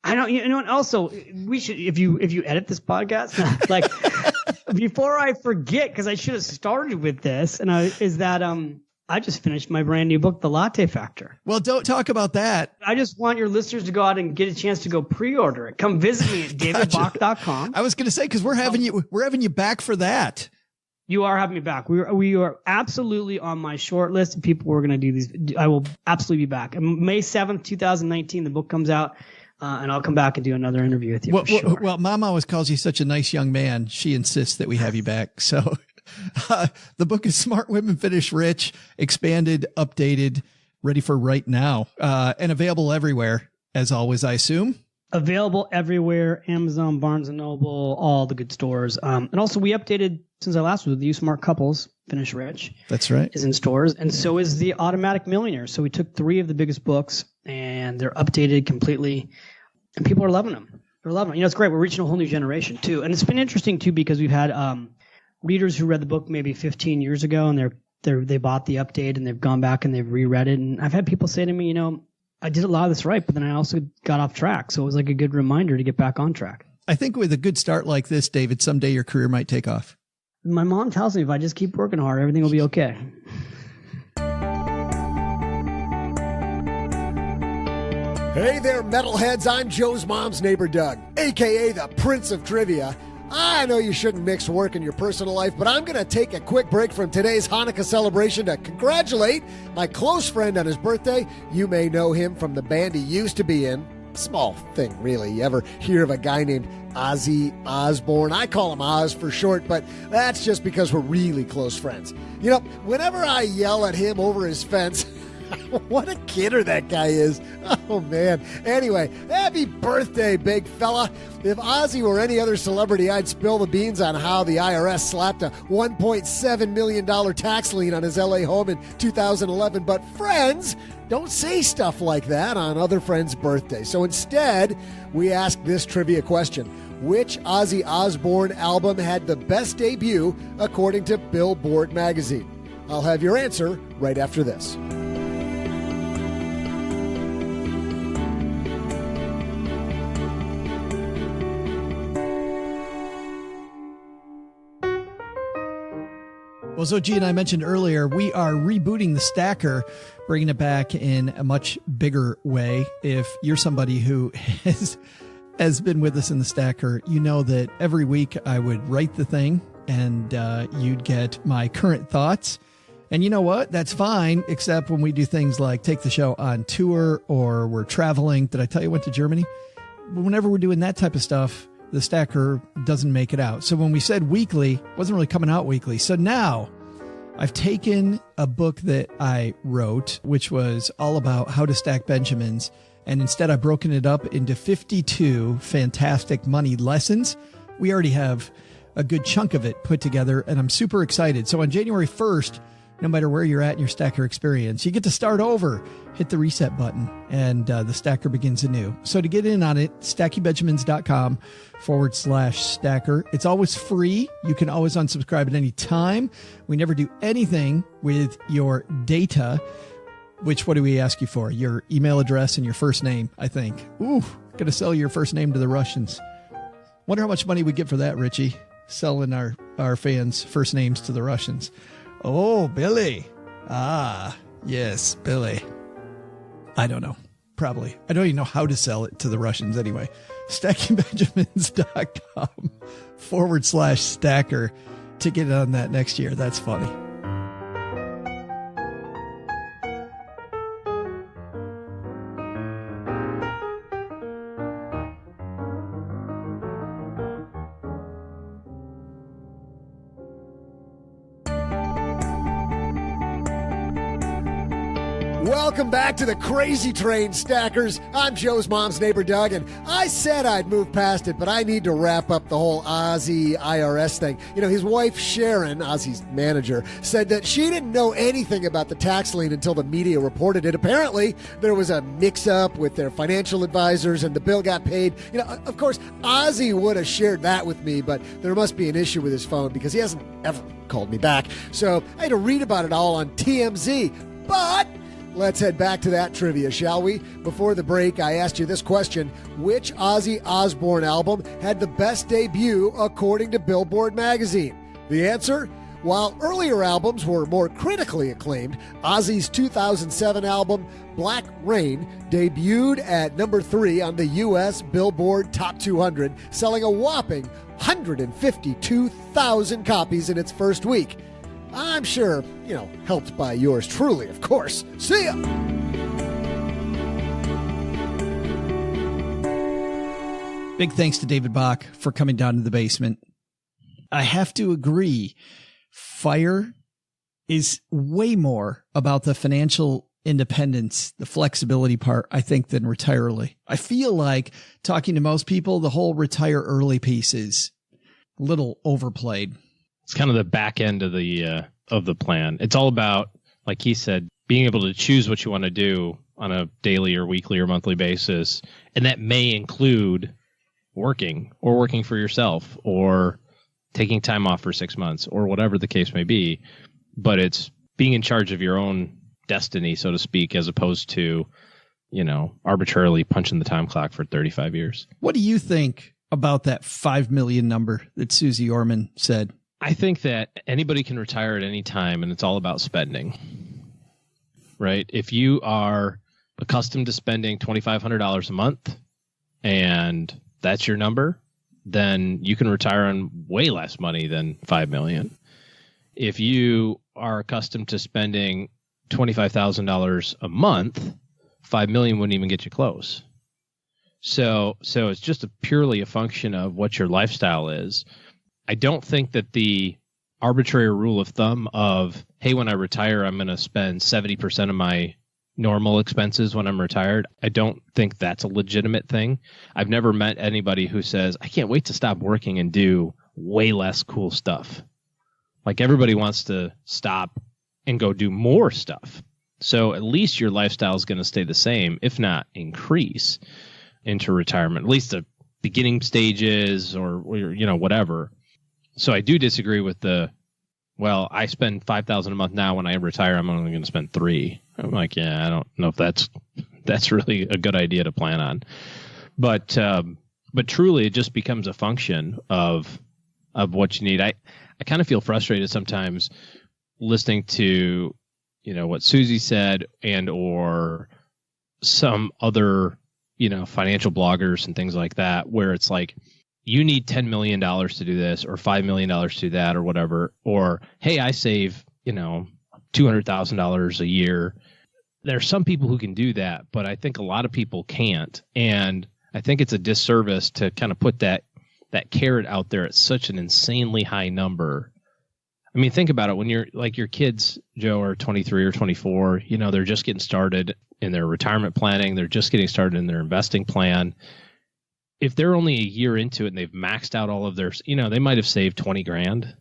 I don't, you know, and also we should, if you edit this podcast, like before I forget, because I should have started with this, is that I just finished my brand new book, The Latte Factor. Well, don't talk about that. I just want your listeners to go out and get a chance to go pre-order it. Come visit me at davidbach.com. I was going to say, because we're having you back for that. You are having me back. We are absolutely on my short list of people who are going to do these. I will absolutely be back. May 7th, 2019, the book comes out, and I'll come back and do another interview with you for sure. Well, Mom always calls you such a nice young man. She insists that we have you back. So the book is Smart Women Finish Rich, expanded, updated, ready for right now, and available everywhere, as always, I assume. Available everywhere, Amazon, Barnes & Noble, all the good stores. And also we updated, since I last was with you, Smart Couples Finish Rich. That's right. Is in stores. And so is The Automatic Millionaire. So we took 3 of the biggest books and they're updated completely. And people are loving them. They're loving them. You know, it's great. We're reaching a whole new generation too. And it's been interesting too because we've had readers who read the book maybe 15 years ago and they bought the update and they've gone back and they've reread it. And I've had people say to me, you know, I did a lot of this right, but then I also got off track. So it was like a good reminder to get back on track. I think with a good start like this, David, someday your career might take off. My mom tells me if I just keep working hard, everything will be okay. Hey there, metalheads. I'm Joe's mom's neighbor, Doug, a.k.a. the Prince of Trivia. I know you shouldn't mix work and your personal life, but I'm going to take a quick break from today's Hanukkah celebration to congratulate my close friend on his birthday. You may know him from the band he used to be in. Small thing, really. You ever hear of a guy named Ozzy Osbourne? I call him Oz for short, but that's just because we're really close friends. You know, whenever I yell at him over his fence, what a kidder that guy is. Oh, man. Anyway, happy birthday, big fella. If Ozzy were any other celebrity, I'd spill the beans on how the IRS slapped a $1.7 million tax lien on his L.A. home in 2011. But friends don't say stuff like that on other friends' birthdays. So instead, we ask this trivia question. Which Ozzy Osbourne album had the best debut according to Billboard magazine? I'll have your answer right after this. Well, so G and I mentioned earlier, we are rebooting the Stacker, bringing it back in a much bigger way. If you're somebody who has been with us in the Stacker, you know that every week I would write the thing and you'd get my current thoughts. And you know what? That's fine, except when we do things like take the show on tour or we're traveling. Did I tell you I went to Germany? Whenever we're doing that type of stuff, the Stacker doesn't make it out. So when we said weekly, it wasn't really coming out weekly. So now I've taken a book that I wrote, which was all about how to stack Benjamins. And instead I've broken it up into 52 fantastic money lessons. We already have a good chunk of it put together and I'm super excited. So on January 1st, no matter where you're at in your Stacker experience, you get to start over, hit the reset button, and the Stacker begins anew. So to get in on it, stackybenjamins.com/Stacker. It's always free. You can always unsubscribe at any time. We never do anything with your data, which, what do we ask you for? Your email address and your first name, I think. Ooh, going to sell your first name to the Russians. Wonder how much money we get for that, Richie, selling our fans' first names to the Russians. Oh, Billy. Ah, yes, Billy. I don't know. Probably. I don't even know how to sell it to the Russians anyway. StackingBenjamins.com/Stacker to get on that next year. That's funny. Welcome back to the Crazy Train, Stackers. I'm Joe's mom's neighbor, Doug, and I said I'd move past it, but I need to wrap up the whole Ozzy IRS thing. You know, his wife, Sharon, Ozzy's manager, said that she didn't know anything about the tax lien until the media reported it. Apparently, there was a mix-up with their financial advisors, and the bill got paid. You know, of course, Ozzy would have shared that with me, but there must be an issue with his phone because he hasn't ever called me back. So I had to read about it all on TMZ, but let's head back to that trivia, shall we? Before the break, I asked you this question. Which Ozzy Osbourne album had the best debut according to Billboard magazine? The answer While earlier albums were more critically acclaimed, Ozzy's 2007 album, Black Rain, debuted at number 3 on the U.S. Billboard Top 200, selling a whopping 152,000 copies in its first week. I'm sure, helped by yours truly, of course. See ya! Big thanks to David Bach for coming down to the basement. I have to agree, FIRE is way more about the financial independence, the flexibility part, I think, than retire early. I feel like talking to most people, the whole retire early piece is a little overplayed. It's kind of the back end of the plan. It's all about, like he said, being able to choose what you want to do on a daily or weekly or monthly basis. And that may include working for yourself or taking time off for 6 months or whatever the case may be. But it's being in charge of your own destiny, so to speak, as opposed to, arbitrarily punching the time clock for 35 years. What do you think about that 5 million number that Susie Orman said? I think that anybody can retire at any time, and it's all about spending, right? If you are accustomed to spending $2,500 a month and that's your number, then you can retire on way less money than 5 million. If you are accustomed to spending $25,000 a month, 5 million wouldn't even get you close. So it's just purely a function of what your lifestyle is. I don't think that the arbitrary rule of thumb of, hey, when I retire, I'm going to spend 70% of my normal expenses when I'm retired. I don't think that's a legitimate thing. I've never met anybody who says, I can't wait to stop working and do way less cool stuff. Like, everybody wants to stop and go do more stuff. So at least your lifestyle is going to stay the same, if not increase into retirement, at least the beginning stages or whatever. So I do disagree with I spend $5,000 a month now. When I retire, I'm only going to spend $3,000. I'm like, yeah, I don't know if that's really a good idea to plan on. But truly, it just becomes a function of what you need. I kind of feel frustrated sometimes listening to, what Susie said and or some other, financial bloggers and things like that, where it's like, you need $10 million to do this or $5 million to do that or whatever. Or, hey, I save, $200,000 a year. There are some people who can do that, but I think a lot of people can't. And I think it's a disservice to kind of put that carrot out there at such an insanely high number. I mean, think about it. When you're like your kids, Joe, are 23 or 24, they're just getting started in their retirement planning. They're just getting started in their investing plan. If they're only a year into it and they've maxed out all of their, they might have saved 20 grand,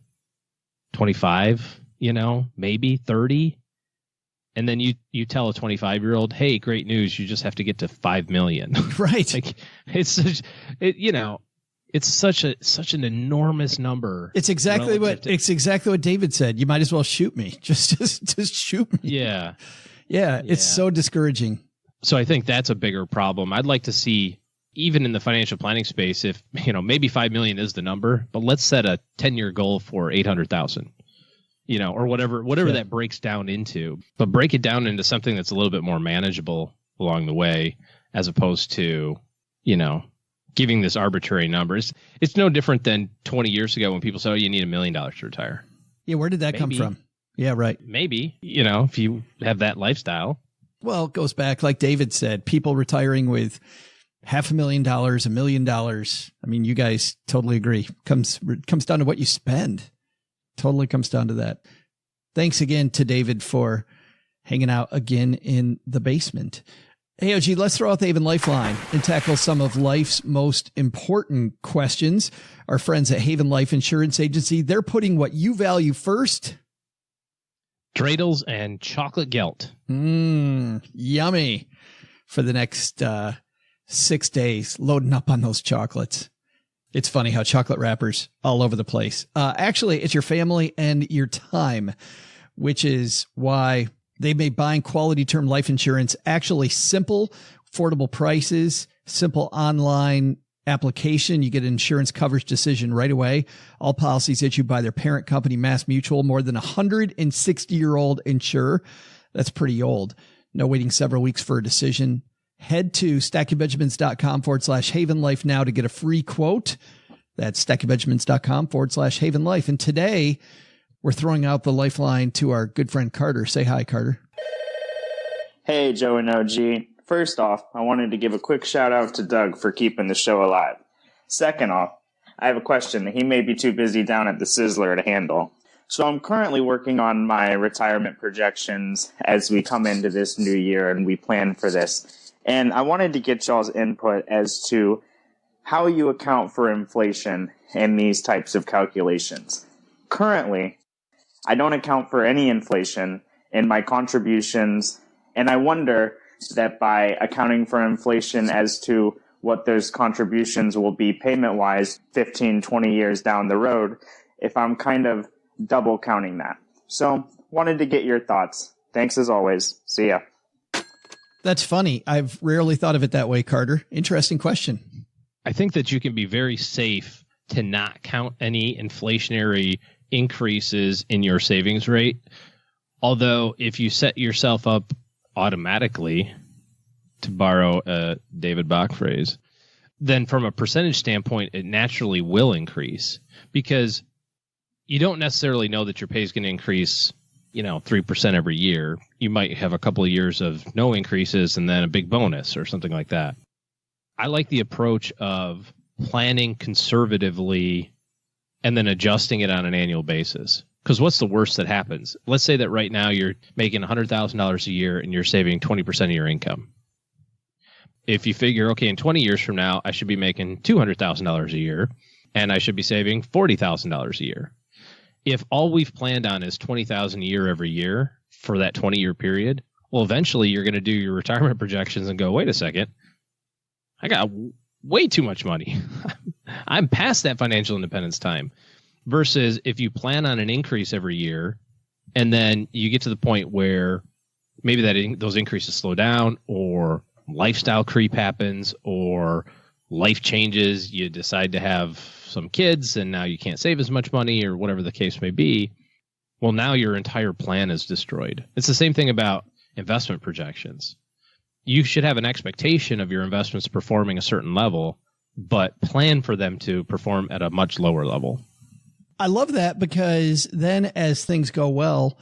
25, maybe 30. And then you tell a 25-year-old, hey, great news. You just have to get to 5 million. Right. Like, it's such an enormous number. It's exactly what David said. You might as well shoot me. Just shoot me. Yeah. Yeah. It's so discouraging. So I think that's a bigger problem. I'd like to see, even in the financial planning space, if, maybe 5 million is the number, but let's set a 10-year goal for 800,000, or whatever that breaks down into, but break it down into something that's a little bit more manageable along the way, as opposed to, giving this arbitrary numbers. It's no different than 20 years ago when people said, oh, you need $1 million to retire. Yeah. Where did that come from? Yeah, right. Maybe, if you have that lifestyle. Well, it goes back, like David said, people retiring with $500,000, $1 million. I mean, you guys totally agree. Comes down to what you spend. Totally comes down to that. Thanks again to David for hanging out again in the basement. Hey, OG, let's throw out the Haven Lifeline and tackle some of life's most important questions. Our friends at Haven Life Insurance Agency, they're putting what you value first. Dreidels and chocolate gelt. Yummy. For the next 6 days, loading up on those chocolates. It's funny how chocolate wrappers all over the place. Actually, it's your family and your time, which is why they made buying quality term life insurance actually simple, affordable prices, simple online application. You get an insurance coverage decision right away. All policies issued by their parent company, Mass Mutual, more than 160-year-old insurer. That's pretty old. No waiting several weeks for a decision. Head to stackingbenjamins.com/Haven Life now to get a free quote. That's stackingbenjamins.com/Haven Life. And today we're throwing out the lifeline to our good friend Carter. Say hi, Carter. Hey, Joe and OG. First off, I wanted to give a quick shout out to Doug for keeping the show alive. Second off, I have a question that he may be too busy down at the Sizzler to handle. So I'm currently working on my retirement projections as we come into this new year and we plan for this. And I wanted to get y'all's input as to how you account for inflation in these types of calculations. Currently, I don't account for any inflation in my contributions, and I wonder that by accounting for inflation as to what those contributions will be payment-wise 15, 20 years down the road, if I'm kind of double counting that. So, wanted to get your thoughts. Thanks as always. See ya. That's funny. I've rarely thought of it that way, Carter. Interesting question. I think that you can be very safe to not count any inflationary increases in your savings rate. Although if you set yourself up automatically, to borrow a David Bach phrase, then from a percentage standpoint, it naturally will increase because you don't necessarily know that your pay is going to increase, 3% every year. You might have a couple of years of no increases and then a big bonus or something like that. I like the approach of planning conservatively and then adjusting it on an annual basis. Because what's the worst that happens? Let's say that right now you're making $100,000 a year and you're saving 20% of your income. If you figure, okay, in 20 years from now, I should be making $200,000 a year and I should be saving $40,000 a year. If all we've planned on is $20,000 a year every year for that 20-year period, well, eventually you're going to do your retirement projections and go, wait a second, I got way too much money. I'm past that financial independence time. Versus if you plan on an increase every year and then you get to the point where maybe those increases slow down or lifestyle creep happens or life changes, you decide to have some kids and now you can't save as much money or whatever the case may be. Well, now your entire plan is destroyed. It's the same thing about investment projections. You should have an expectation of your investments performing a certain level, but plan for them to perform at a much lower level. I love that because then as things go well,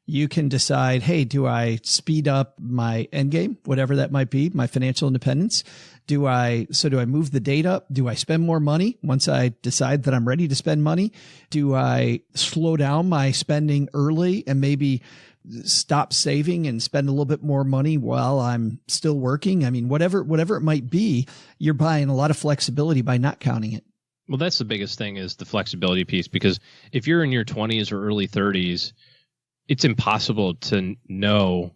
you can decide, hey, do I speed up my end game, whatever that might be, my financial independence? Do I move the date up? Do I spend more money once I decide that I'm ready to spend money? Do I slow down my spending early and maybe stop saving and spend a little bit more money while I'm still working? I mean, whatever it might be, you're buying a lot of flexibility by not counting it. Well, that's the biggest thing is the flexibility piece, because if you're in your 20s or early 30s, it's impossible to know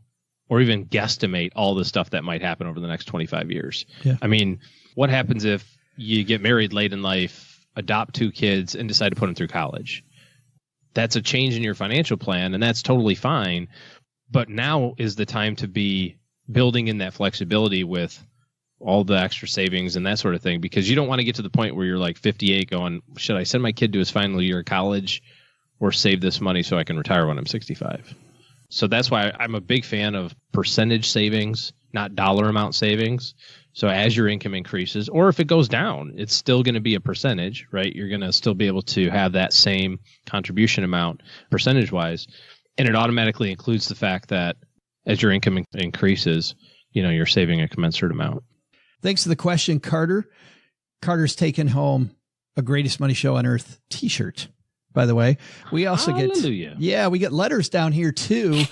or even guesstimate all the stuff that might happen over the next 25 years. Yeah. I mean, what happens if you get married late in life, adopt 2 kids, and decide to put them through college? That's a change in your financial plan, and that's totally fine. But now is the time to be building in that flexibility with all the extra savings and that sort of thing, because you don't want to get to the point where you're like 58 going, should I send my kid to his final year of college or save this money so I can retire when I'm 65? So that's why I'm a big fan of percentage savings, not dollar amount savings. So as your income increases, or if it goes down, it's still going to be a percentage, right? You're going to still be able to have that same contribution amount percentage wise. And it automatically includes the fact that as your income increases, you're saving a commensurate amount. Thanks for the question, Carter. Carter's taken home a Greatest Money Show on Earth t-shirt, by the way. We also we get letters down here too.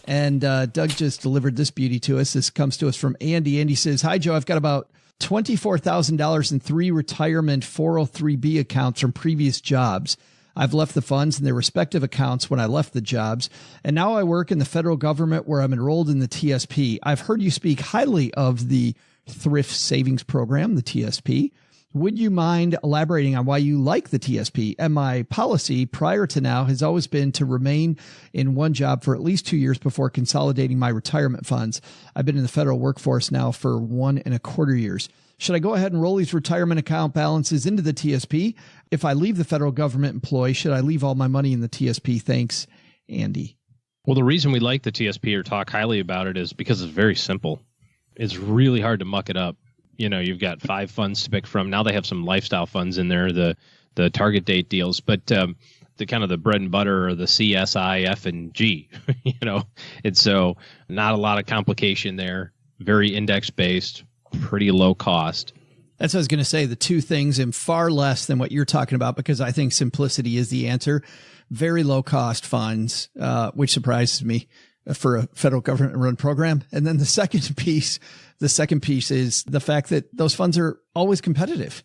And Doug just delivered this beauty to us. This comes to us from Andy. Andy says, hi, Joe. I've got about $24,000 in 3 retirement 403B accounts from previous jobs. I've left the funds in their respective accounts when I left the jobs, and now I work in the federal government where I'm enrolled in the TSP. I've heard you speak highly of the Thrift Savings Program, the TSP. Would you mind elaborating on why you like the TSP? And my policy prior to now has always been to remain in one job for at least 2 years before consolidating my retirement funds. I've been in the federal workforce now for 1.25 years. Should I go ahead and roll these retirement account balances into the TSP? If I leave the federal government employ, should I leave all my money in the TSP? Thanks, Andy. Well, the reason we like the TSP or talk highly about it is because it's very simple. It's really hard to muck it up. You've got 5 funds to pick from. Now they have some lifestyle funds in there, the target date deals, but the kind of the bread and butter or the C, S, I, F, and G, It's so not a lot of complication there. Very index based, pretty low cost. That's what I was going to say. The two things and far less than what you're talking about, because I think simplicity is the answer. Very low cost funds, which surprises me for a federal government run program. And then the second piece is the fact that those funds are always competitive.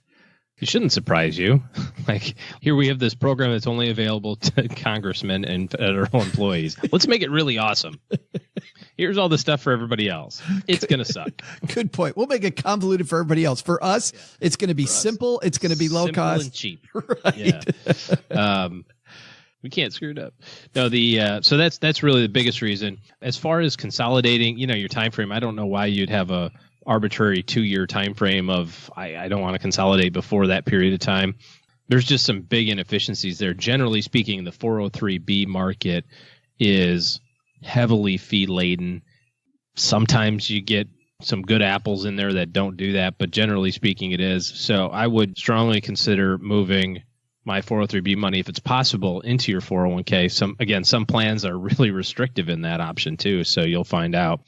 It shouldn't surprise you. Like, here we have this program that's only available to congressmen and federal employees. Let's make it really awesome. Here's all the stuff for everybody else. It's going to suck. Good point. We'll make it convoluted for everybody else. For us, it's going to be simple. It's going to be low cost. And cheap. Right. Yeah. We can't screw it up. No, so that's really the biggest reason. As far as consolidating, your time frame, I don't know why you'd have a arbitrary 2-year time frame of I don't want to consolidate before that period of time. There's just some big inefficiencies there. Generally speaking, the 403B market is heavily fee laden. Sometimes you get some good apples in there that don't do that, but generally speaking it is. So I would strongly consider moving my 403B money, if it's possible, into your 401k. Some plans are really restrictive in that option too, so you'll find out.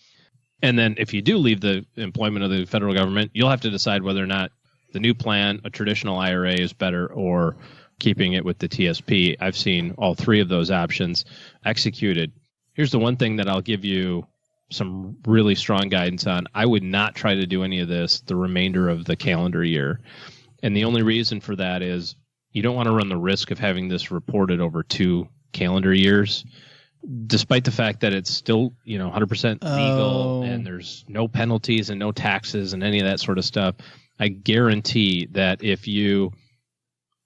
And then if you do leave the employment of the federal government, you'll have to decide whether or not the new plan, a traditional IRA, is better, or keeping it with the TSP. I've seen all 3 of those options executed. Here's the one thing that I'll give you some really strong guidance on. I would not try to do any of this the remainder of the calendar year. And the only reason for that is you don't want to run the risk of having this reported over 2 calendar years, despite the fact that it's still, 100% legal and there's no penalties and no taxes and any of that sort of stuff. I guarantee that if you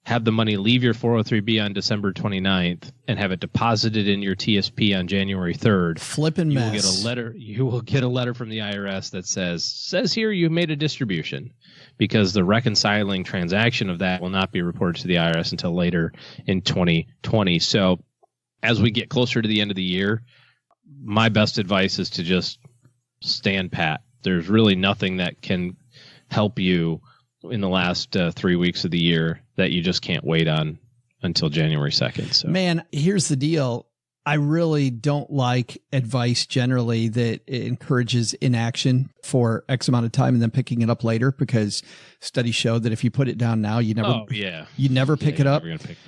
have the money leave your 403B on December 29th and have it deposited in your TSP on January 3rd, flipping mess. You will get a letter from the IRS that says here you made a distribution, because the reconciling transaction of that will not be reported to the IRS until later in 2020. So as we get closer to the end of the year, my best advice is to just stand pat. There's really nothing that can help you in the last 3 weeks of the year that you just can't wait on until January 2nd. So. Man, here's the deal. I really don't like advice generally that encourages inaction for X amount of time and then picking it up later, because studies show that if you put it down now, you never pick it up.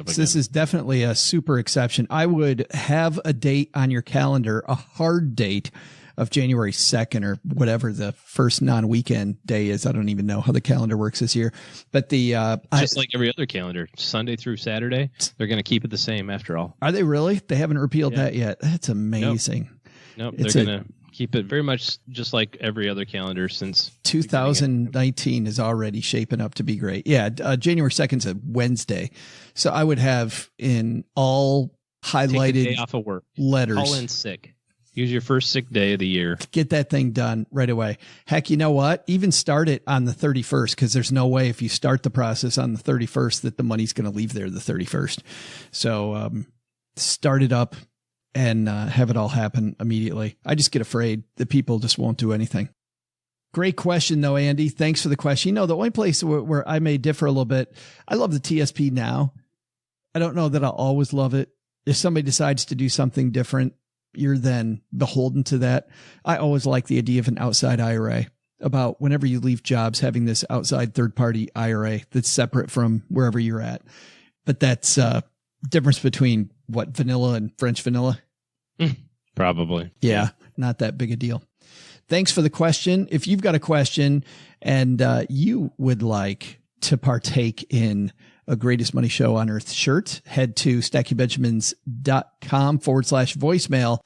So this is definitely a super exception. I would have a date on your calendar, a hard date of January 2nd or whatever the first non-weekend day is. I don't even know how the calendar works this year, but just like every other calendar, Sunday through Saturday, they're going to keep it the same after all. Are they really? They haven't repealed that yet. That's amazing. Nope. They're going to keep it very much just like every other calendar since 2019 is already shaping up to be great. Yeah. January 2nd is a Wednesday. So I would have in all highlighted Take a day off of work. Letters. Call in sick. Use your first sick day of the year. Get that thing done right away. Heck, you know what? Even start it on the 31st, because there's no way if you start the process on the 31st that the money's going to leave there the 31st. So start it up and have it all happen immediately. I just get afraid that people just won't do anything. Great question, though, Andy. Thanks for the question. The only place where I may differ a little bit, I love the TSP now. I don't know that I'll always love it. If somebody decides to do something different, you're then beholden to that. I always like the idea of an outside IRA, about whenever you leave jobs, having this outside third-party IRA that's separate from wherever you're at. But that's difference between vanilla and French vanilla. Probably. Yeah, not that big a deal. Thanks for the question. If you've got a question and you would like to partake in a Greatest Money Show on Earth shirt, head to stackingbenjamins.com/voicemail.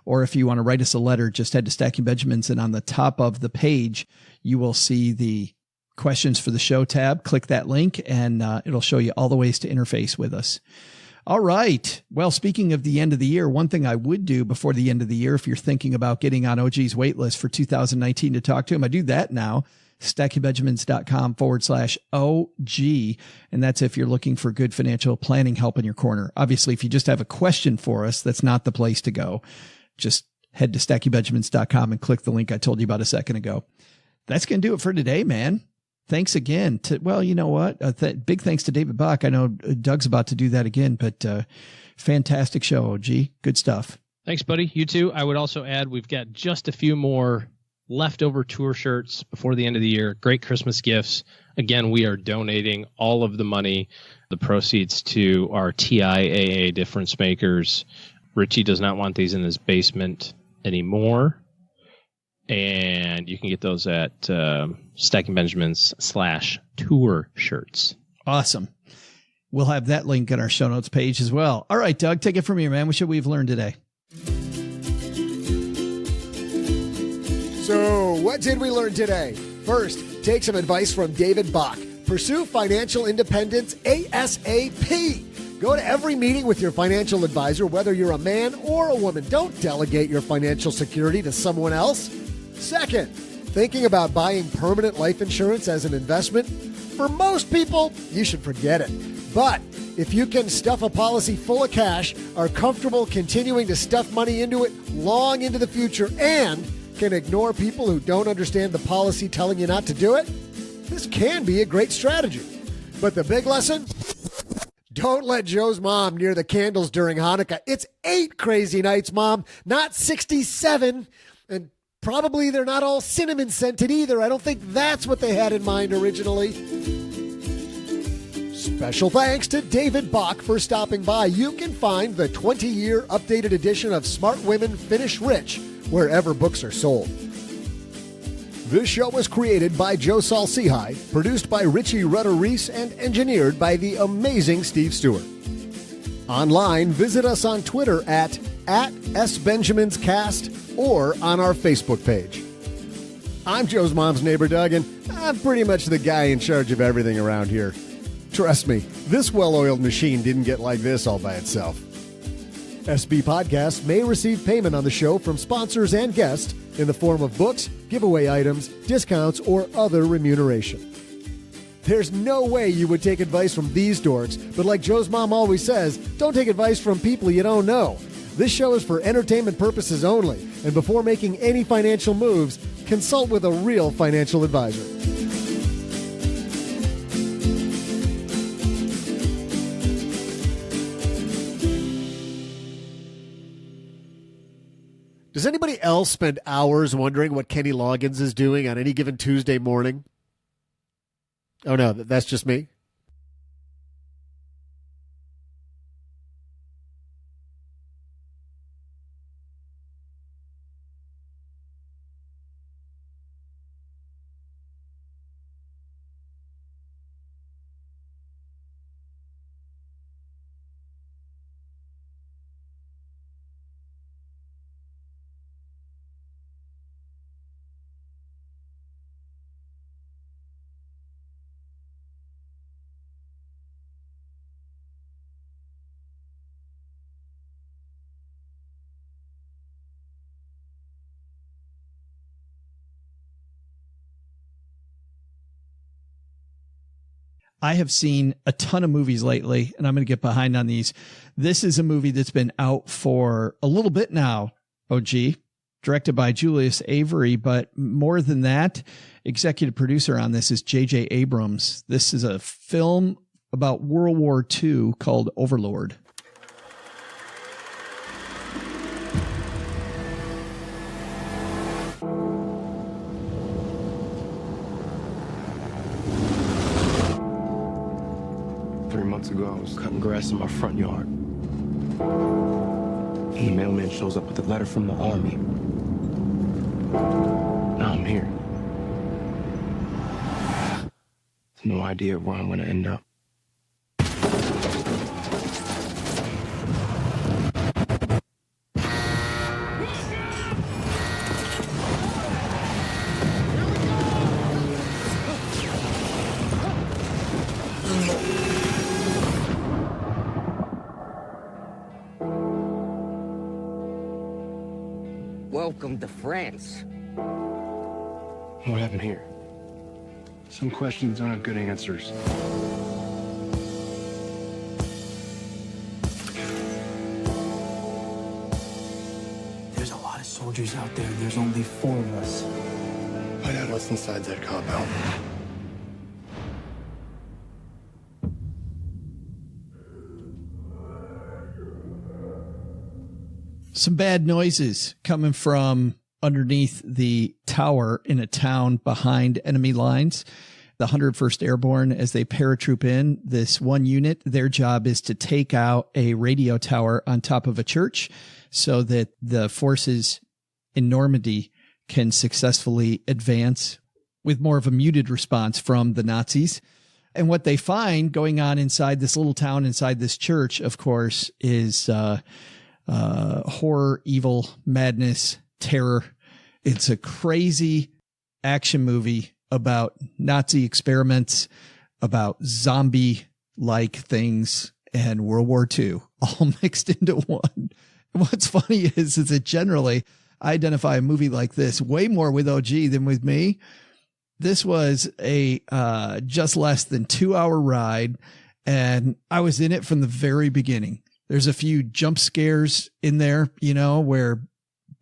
Or if you want to write us a letter, just head to Stacking Benjamins, and on the top of the page, you will see the questions for the show tab. Click that link and it'll show you all the ways to interface with us. All right. Well, speaking of the end of the year, one thing I would do before the end of the year, if you're thinking about getting on OG's wait list for 2019 to talk to him, I do that now. stackingbenjamins.com/OG. And that's if you're looking for good financial planning help in your corner. Obviously, if you just have a question for us, that's not the place to go. Just head to stackingbenjamins.com and click the link I told you about a second ago. That's going to do it for today, man. Thanks again to, well, you know what? Big thanks to David Bach. I know Doug's about to do that again, but fantastic show, OG. Good stuff. Thanks, buddy. You too. I would also add, we've got just a few more leftover tour shirts before the end of the year. Great Christmas gifts. Again, we are donating all of the money, the proceeds, to our TIAA difference makers. Richie does not want these in his basement anymore. And you can get those at Stacking Benjamins /tour shirts. Awesome. We'll have that link on our show notes page as well. All right, Doug, take it from here, man. What should we have learned today? So, what did we learn today? First, take some advice from David Bach. Pursue financial independence ASAP. Go to every meeting with your financial advisor, whether you're a man or a woman. Don't delegate your financial security to someone else. Second, thinking about buying permanent life insurance as an investment? For most people, you should forget it. But if you can stuff a policy full of cash, are comfortable continuing to stuff money into it long into the future, and can ignore people who don't understand the policy telling you not to do it, this can be a great strategy. But the big lesson? Don't let Joe's mom near the candles during Hanukkah. It's 8 crazy nights, Mom, not 67. And probably they're not all cinnamon scented either. I don't think that's what they had in mind originally. Special thanks to David Bach for stopping by. You can find the 20-year updated edition of Smart Women Finish Rich wherever books are sold. This show was created by Joe Saul-Sehy, produced by Richie Rutter-Reese, and engineered by the amazing Steve Stewart. Online, visit us on Twitter at @SBenjaminsCast or on our Facebook page. I'm Joe's mom's neighbor, Doug, and I'm pretty much the guy in charge of everything around here. Trust me, this well-oiled machine didn't get like this all by itself. SB Podcasts may receive payment on the show from sponsors and guests in the form of books, giveaway items, discounts, or other remuneration. There's no way you would take advice from these dorks, but like Joe's mom always says, don't take advice from people you don't know. This show is for entertainment purposes only, and before making any financial moves, consult with a real financial advisor. Does anybody else spend hours wondering what Kenny Loggins is doing on any given Tuesday morning? Oh, no, that's just me. I have seen a ton of movies lately, and I'm going to get behind on these. This is a movie that's been out for a little bit now, OG, directed by Julius Avery, but more than that, executive producer on this is J.J. Abrams. This is a film about World War II called Overlord. Ago, I was cutting grass in my front yard. And the mailman shows up with a letter from the army. Now I'm here. No idea where I'm going to end up. Welcome to France. What happened here? Some questions don't have good answers. There's a lot of soldiers out there. There's only 4 of us. Find out what's inside that compound. Some bad noises coming from underneath the tower in a town behind enemy lines. The 101st Airborne, as they paratroop in, this one unit, their job is to take out a radio tower on top of a church so that the forces in Normandy can successfully advance with more of a muted response from the Nazis. And what they find going on inside this little town, inside this church, of course, is horror, evil, madness, terror. It's a crazy action movie about Nazi experiments, about zombie-like things, and World War II all mixed into one. And what's funny is that generally I identify a movie like this way more with OG than with me. This was a just less than 2-hour ride, and I was in it from the very beginning. There's a few jump scares in there, you know, where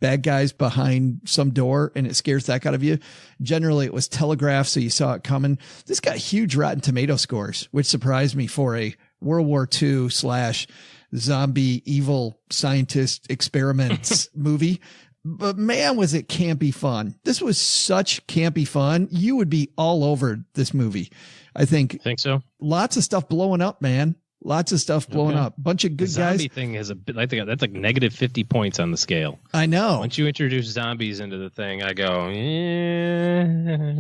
bad guys behind some door and it scares the heck out of you. Generally, it was telegraphed, so you saw it coming. This got huge Rotten Tomato scores, which surprised me for a World War II / zombie evil scientist experiments movie. But man, was it campy fun. This was such campy fun. You would be all over this movie. I think so. Lots of stuff blowing up, man. Lots of stuff blowing up. Bunch of good the zombie guys. Thing has a bit. I think that's like negative 50 points on the scale. I know. Once you introduce zombies into the thing, I go,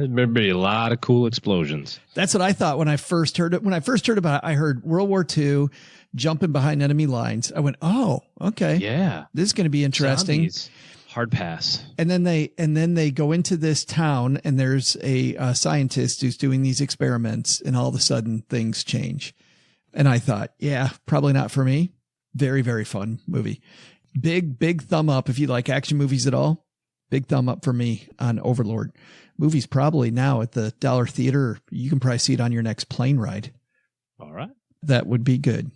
there'd be a lot of cool explosions. That's what I thought when I first heard it. When I first heard about it, I heard World War II, jumping behind enemy lines. I went, oh, okay. Yeah. This is going to be interesting. Zombies. Hard pass. And then they go into this town and there's a scientist who's doing these experiments and all of a sudden things change. And I thought, yeah, probably not for me. Very, very fun movie. Big thumb up if you like action movies at all. Big thumb up for me on Overlord. Movie's probably now at the Dollar Theater. You can probably see it on your next plane ride. All right. That would be good.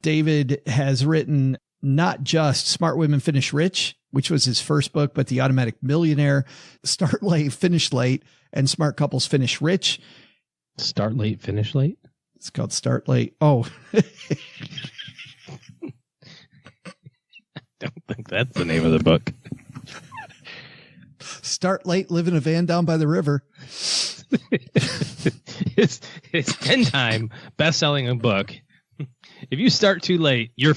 David has written not just Smart Women Finish Rich, which was his first book, but The Automatic Millionaire, Start Late, Finish Late, and Smart Couples Finish Rich. Start late, finish late? It's called Start Late. Oh. I don't think that's the name of the book. Start Late, Live in a Van Down by the River. It's 10-time best-selling book. If you start too late, you're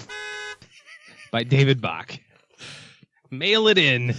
by David Bach. Mail it in